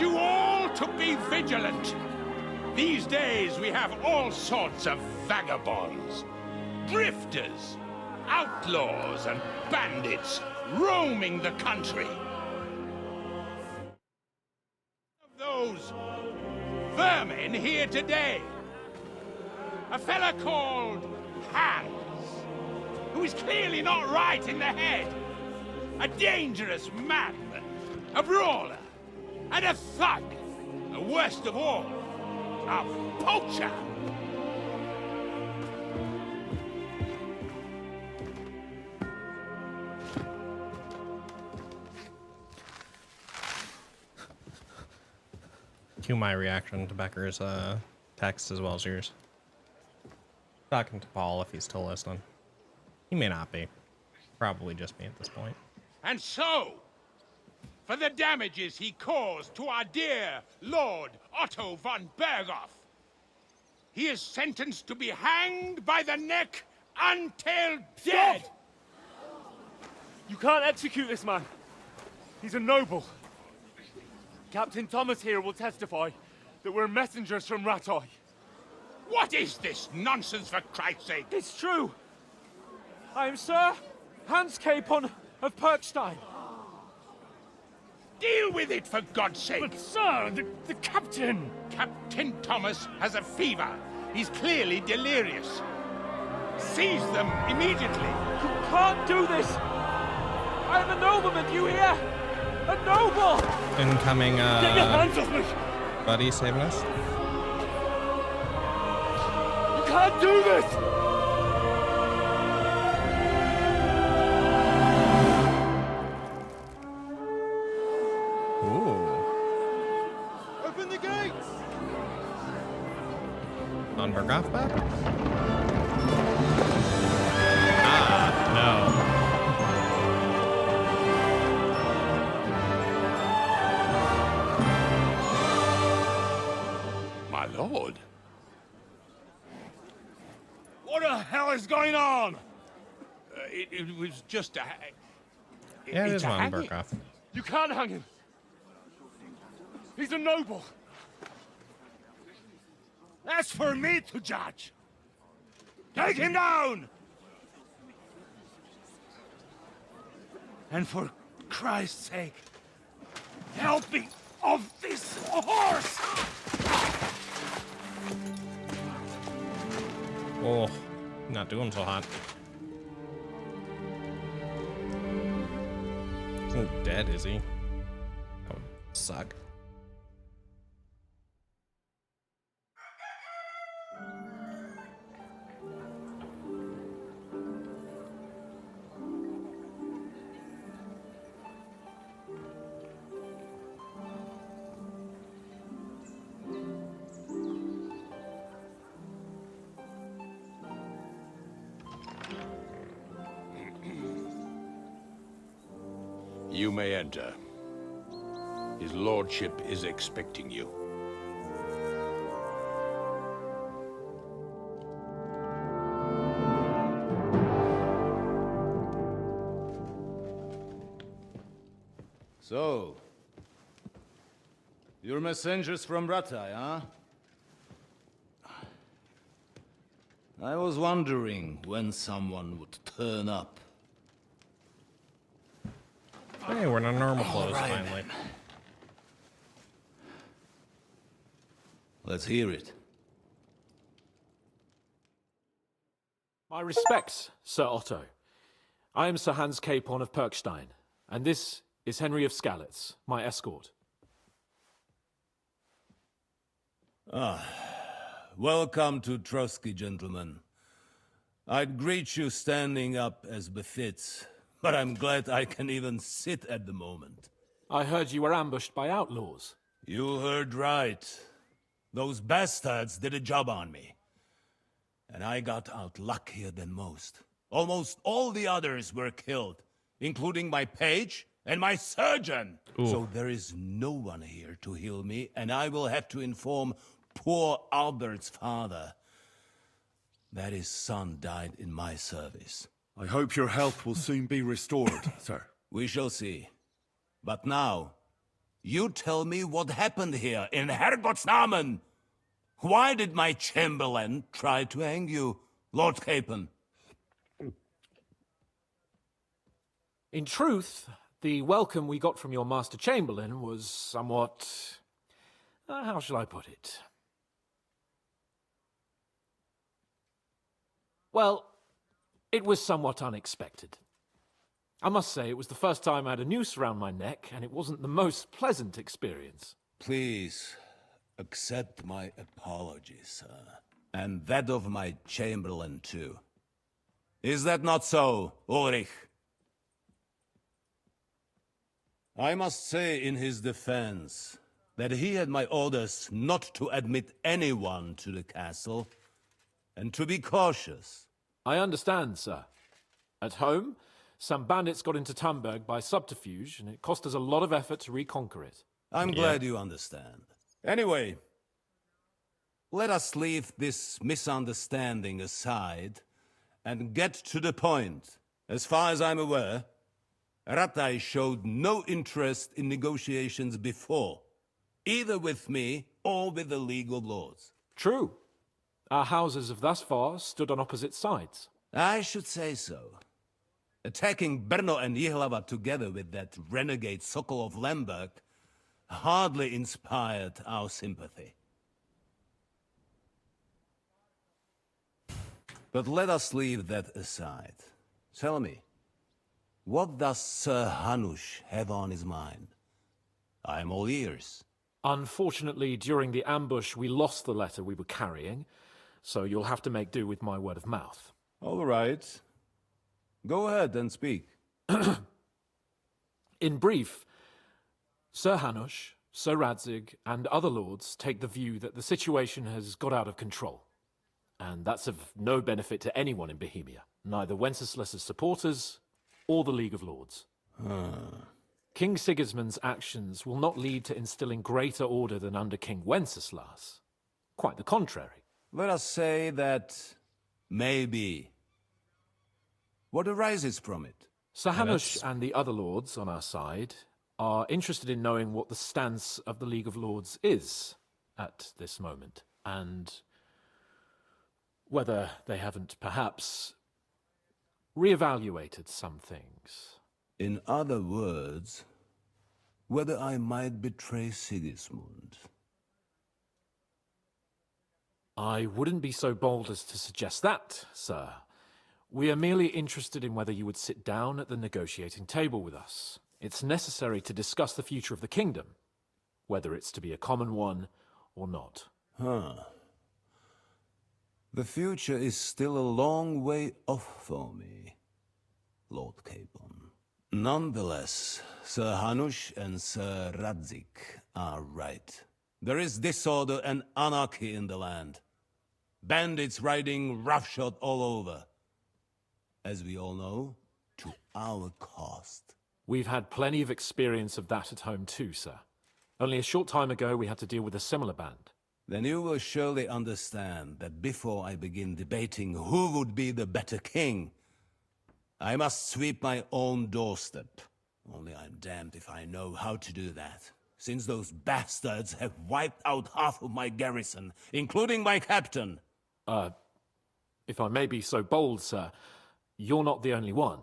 You all to be vigilant. These days we have all sorts of vagabonds, drifters, outlaws and bandits roaming the country. Of those vermin here today, a fella called Hans, who is clearly not right in the head, a dangerous madman, a brawler, and a thug, and worst of all, a poacher! Cue my reaction to Becker's text as well as yours. Talking to Paul if he's still listening. He may not be. Probably just me at this point. And so, for the damages he caused to our dear Lord Otto von Berghoff, he is sentenced to be hanged by the neck until dead! You can't execute this man. He's a noble. Captain Thomas here will testify that we're messengers from Ratoi. What is this nonsense, for Christ's sake? It's true. I am Sir Hans Capon of Perkstein. Deal with it, for God's sake! But, sir, the captain... Captain Thomas has a fever. He's clearly delirious. Seize them immediately. You can't do this! I am a nobleman, you hear? A noble! Incoming, Get your hands off me! buddy saving us. You can't do this! Open the gates! On Berghoff back? Ah, no. My lord. What the hell is going on? It was just a... Yeah, it it's is a on hanging. Berghoff. You can't hang him. He's a noble. That's for me to judge. Take him down! And for Christ's sake, help me off this horse! Oh, not doing so hot. Isn't dead, is he? That would suck. You may enter. His lordship is expecting you. So, you're messengers from Ratai, huh? I was wondering when someone would turn up. Hey, we're in our normal All clothes right, finally. then. Let's hear it. My respects, Sir Otto. I am Sir Hans Capon of Perkstein, and this is Henry of Skalitz, my escort. Welcome to Trotsky, gentlemen. I'd greet you standing up as befits, but I'm glad I can even sit at the moment. I heard you were ambushed by outlaws. You heard right. Those bastards did a job on me. And I got out luckier than most. Almost all the others were killed, including my page and my surgeon. Ooh. So there is no one here to heal me, and I will have to inform poor Albert's father that his son died in my service. I hope your health will soon be restored, sir. We shall see. But now, you tell me what happened here in Herrgottsnamen. Why did my chamberlain try to hang you, Lord Capon? In truth, the welcome we got from your Master Chamberlain was somewhat... how shall I put it? Well, it was somewhat unexpected. I must say, it was the first time I had a noose around my neck, and it wasn't the most pleasant experience. Please, accept my apologies, sir. And that of my chamberlain, too. Is that not so, Ulrich? I must say in his defense that he had my orders not to admit anyone to the castle, and to be cautious. I understand, sir. At home, some bandits got into Tamberg by subterfuge, and it cost us a lot of effort to reconquer it. I'm glad you understand. Anyway, let us leave this misunderstanding aside and get to the point. As far as I'm aware, Ratai showed no interest in negotiations before, either with me or with the League of Lords. True. Our houses have thus far stood on opposite sides. I should say so. Attacking Brno and Jihlava together with that renegade Sokol of Lemberg hardly inspired our sympathy. But let us leave that aside. Tell me, what does Sir Hanush have on his mind? I am all ears. Unfortunately, during the ambush, we lost the letter we were carrying, so you'll have to make do with my word of mouth. All right. Go ahead and speak. In brief, Sir Hanush, Sir Radzig, and other lords take the view that the situation has got out of control. And that's of no benefit to anyone in Bohemia, neither Wenceslas's supporters or the League of Lords. King Sigismund's actions will not lead to instilling greater order than under King Wenceslas. Quite the contrary. Let us say that maybe. What arises from it? Sir Hanush and the other lords on our side are interested in knowing what the stance of the League of Lords is at this moment, and whether they haven't perhaps reevaluated some things. In other words, whether I might betray Sigismund. I wouldn't be so bold as to suggest that, sir. We are merely interested in whether you would sit down at the negotiating table with us. It's necessary to discuss the future of the kingdom, whether it's to be a common one or not. The future is still a long way off for me, Lord Capon. Nonetheless, Sir Hanush and Sir Radzig are right. There is disorder and anarchy in the land. Bandits riding roughshod all over. As we all know, to our cost. We've had plenty of experience of that at home too, sir. Only a short time ago we had to deal with a similar band. Then you will surely understand that before I begin debating who would be the better king, I must sweep my own doorstep. Only I'm damned if I know how to do that, since those bastards have wiped out half of my garrison, including my captain. If I may be so bold, sir, you're not the only one.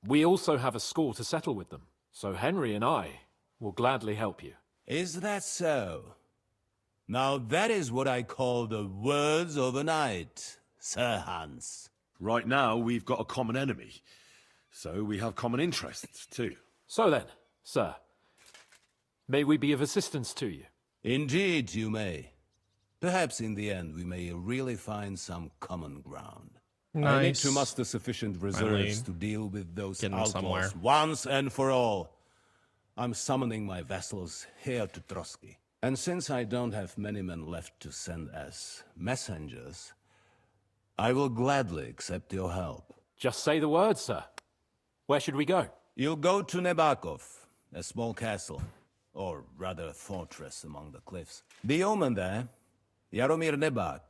We also have a score to settle with them, so Henry and I will gladly help you. Is that so? Now that is what I call the words of a knight, Sir Hans. Right now, we've got a common enemy, so we have common interests, too. So then, sir, may we be of assistance to you? Indeed, you may. Perhaps in the end we may really find some common ground. I need to muster sufficient reserves to deal with those outlaws once and for all. I'm summoning my vassals here to Trotsky. And since I don't have many men left to send as messengers, I will gladly accept your help. Just say the word, sir. Where should we go? You'll go to Nebakov, a small castle, or rather a fortress among the cliffs. The yeoman there, Jaromir Nebak,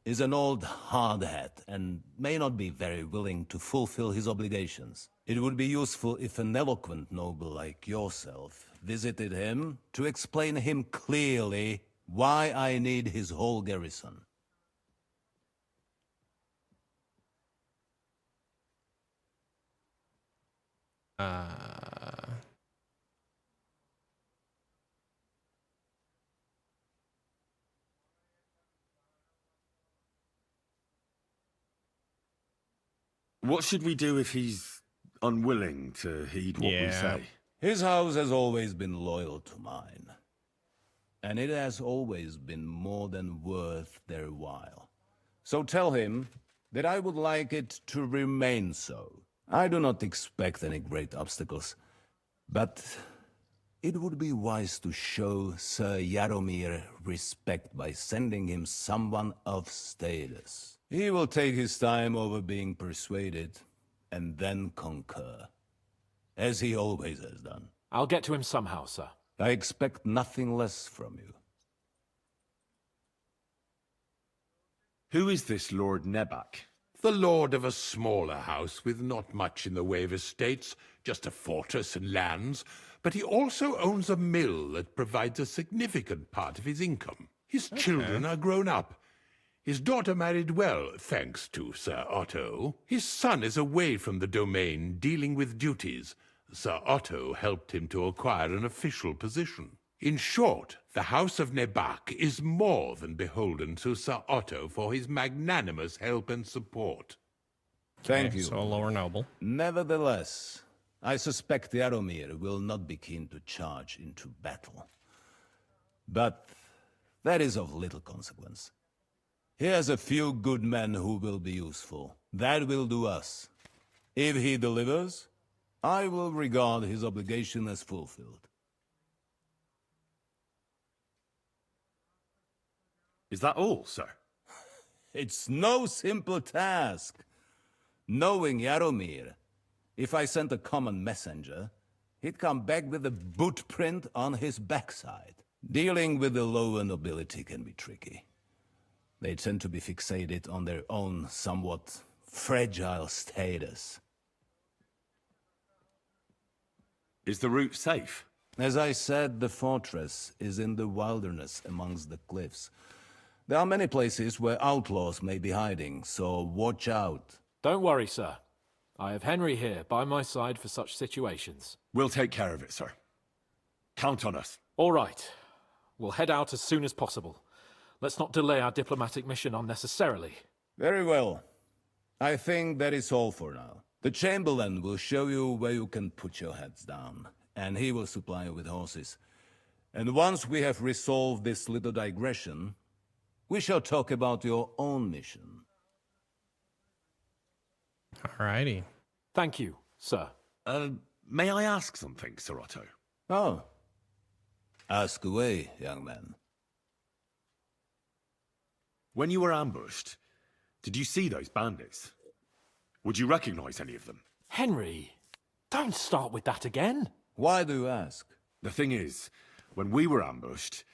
is an old hardhat and may not be very willing to fulfill his obligations. It would be useful if an eloquent noble like yourself visited him to explain him clearly why I need his whole garrison. What should we do if he's unwilling to heed what we say? His house has always been loyal to mine. And it has always been more than worth their while. So tell him that I would like it to remain so. I do not expect any great obstacles, but it would be wise to show Sir Jaromir respect by sending him someone of status. He will take his time over being persuaded, and then concur, as he always has done. I'll get to him somehow, sir. I expect nothing less from you. Who is this Lord Nebak? The lord of a smaller house with not much in the way of estates, just a fortress and lands, but he also owns a mill that provides a significant part of his income. His children are grown up. His daughter married well, thanks to Sir Otto. His son is away from the domain, dealing with duties. Sir Otto helped him to acquire an official position. In short, the House of Nebak is more than beholden to Sir Otto for his magnanimous help and support. Thank you. So a lower noble. Nevertheless, I suspect Jaromir will not be keen to charge into battle. But that is of little consequence. He has a few good men who will be useful. That will do us. If he delivers, I will regard his obligation as fulfilled. Is that all, sir? It's no simple task. Knowing Jaromir, if I sent a common messenger, he'd come back with a boot print on his backside. Dealing with the lower nobility can be tricky. They tend to be fixated on their own somewhat fragile status. Is the route safe? As I said, the fortress is in the wilderness amongst the cliffs. There are many places where outlaws may be hiding, so watch out. Don't worry, sir. I have Henry here by my side for such situations. We'll take care of it, sir. Count on us. All right. We'll head out as soon as possible. Let's not delay our diplomatic mission unnecessarily. Very well. I think that is all for now. The Chamberlain will show you where you can put your heads down, and he will supply you with horses. And once we have resolved this little digression, we shall talk about your own mission. Alrighty. Thank you, sir. May I ask something, Sir Otto? Oh. Ask away, young man. When you were ambushed, did you see those bandits? Would you recognize any of them? Henry, don't start with that again. Why do you ask? The thing is, when we were ambushed,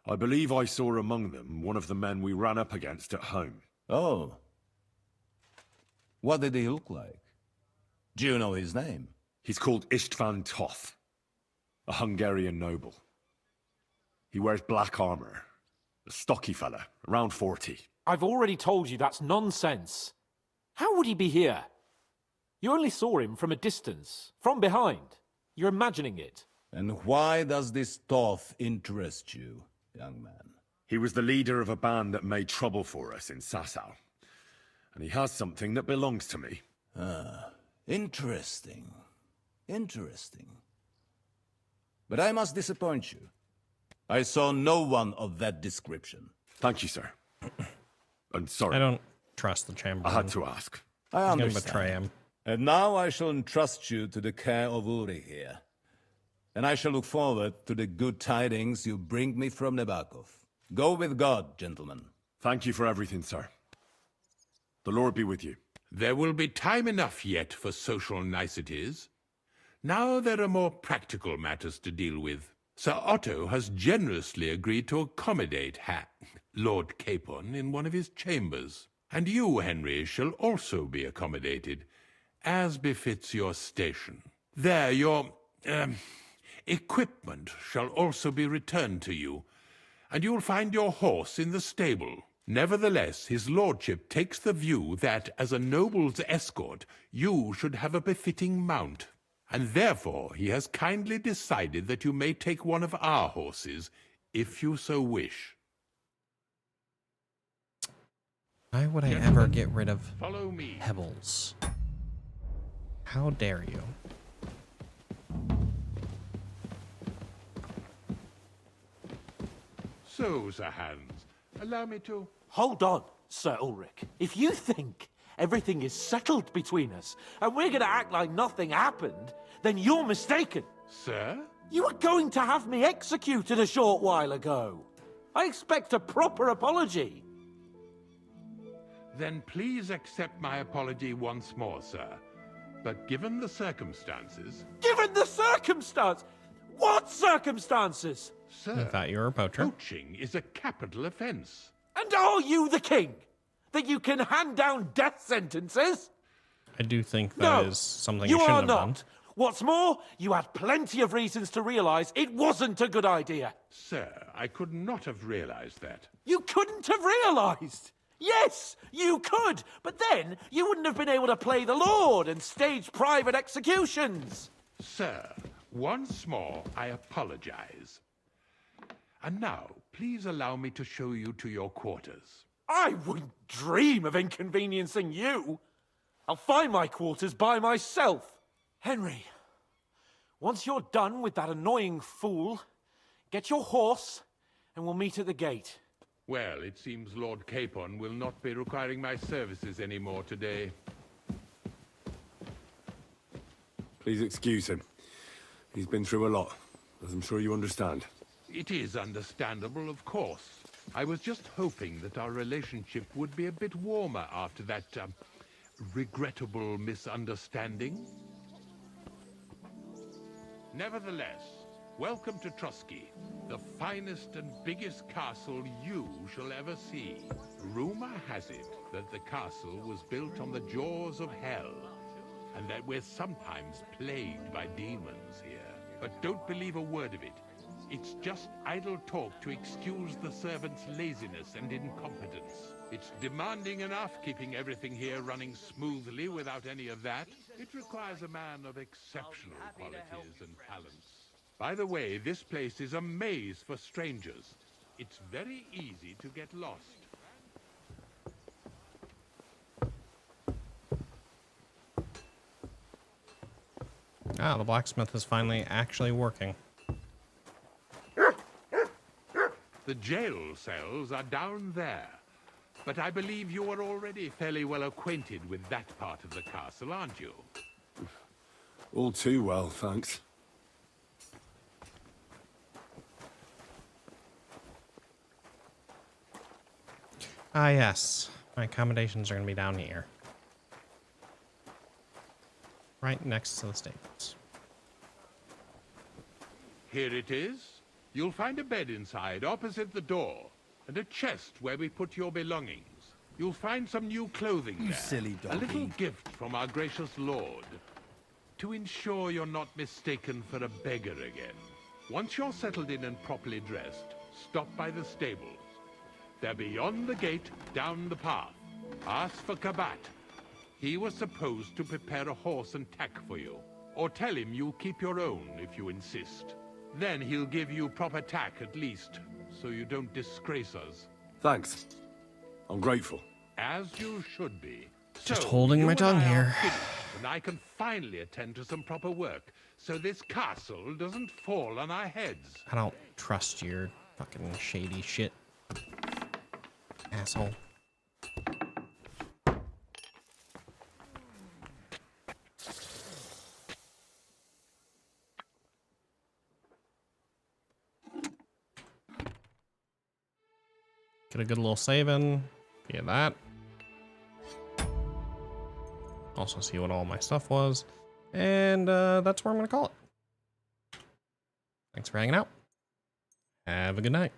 I believe I saw among them one of the men we ran up against at home. Oh. What did he look like? Do you know his name? He's called Istvan Toth, a Hungarian noble. He wears black armor. A stocky fella, around 40. I've already told you that's nonsense. How would he be here? You only saw him from a distance, from behind. You're imagining it. And why does this Toth interest you, young man? He was the leader of a band that made trouble for us in Sasau. And he has something that belongs to me. Ah, interesting. Interesting. But I must disappoint you. I saw no one of that description. Thank you, sir. I'm sorry. I don't trust the Chamberlain. I had to ask. I He's understand. gonna betray him. And now I shall entrust you to the care of Uri here. And I shall look forward to the good tidings you bring me from Nebakov. Go with God, gentlemen. Thank you for everything, sir. The Lord be with you. There will be time enough yet for social niceties. Now there are more practical matters to deal with. Sir Otto has generously agreed to accommodate Lord Capon in one of his chambers. And you, Henry, shall also be accommodated, as befits your station. There, your equipment shall also be returned to you, and you'll find your horse in the stable. Nevertheless, his lordship takes the view that, as a noble's escort, you should have a befitting mount. And therefore he has kindly decided that you may take one of our horses, if you so wish. Why would I ever get rid of Follow me. pebbles? How dare you? So, Sir Hans, allow me to... Hold on, Sir Ulrich. If you think everything is settled between us, and we're going to act like nothing happened, then you're mistaken. Sir? You were going to have me executed a short while ago. I expect a proper apology. Then please accept my apology once more, sir. But given the circumstances... Given the circumstance? What circumstances? Sir, I thought you were a poacher. poaching is a capital offense. And are you the king? That you can hand down death sentences? I do think that is something you shouldn't are have not. done. What's more, you had plenty of reasons to realize it wasn't a good idea. Sir, I could not have realized that. You couldn't have realized. Yes, you could, but then you wouldn't have been able to play the Lord and stage private executions. Sir, once more, I apologize. And now, please allow me to show you to your quarters. I wouldn't dream of inconveniencing you. I'll find my quarters by myself. Henry, once you're done with that annoying fool, get your horse and we'll meet at the gate. Well, it seems Lord Capon will not be requiring my services anymore today. Please excuse him. He's been through a lot, as I'm sure you understand. It is understandable, of course. I was just hoping that our relationship would be a bit warmer after that, regrettable misunderstanding. Nevertheless, welcome to Trusky, the finest and biggest castle you shall ever see. Rumor has it that the castle was built on the jaws of hell, and that we're sometimes plagued by demons here. But don't believe a word of it. It's just idle talk to excuse the servants' laziness and incompetence. It's demanding enough keeping everything here running smoothly without any of that. It requires a man of exceptional qualities and talents. By the way, this place is a maze for strangers. It's very easy to get lost. Ah, the blacksmith is finally actually working. The jail cells are down there. But I believe you are already fairly well acquainted with that part of the castle, aren't you? All too well, thanks. Ah, yes. My accommodations are going to be down here. Right next to the stables. Here it is. You'll find a bed inside, opposite the door, and a chest where we put your belongings. You'll find some new clothing You there. silly A little donkey. gift from our gracious lord. to ensure you're not mistaken for a beggar again. Once you're settled in and properly dressed, stop by the stables. They're beyond the gate, down the path. Ask for Kabat. He was supposed to prepare a horse and tack for you. Or tell him you'll keep your own if you insist. Then he'll give you proper tack at least, so you don't disgrace us. Thanks. I'm grateful. As you should be. Just So, holding you my and tongue I are here. finished, and I can finally attend to some proper work, so this castle doesn't fall on our heads. I don't trust your fucking shady shit. Asshole. Get a good little save in via that. Also see what all my stuff was. And that's where I'm going to call it. Thanks for hanging out. Have a good night.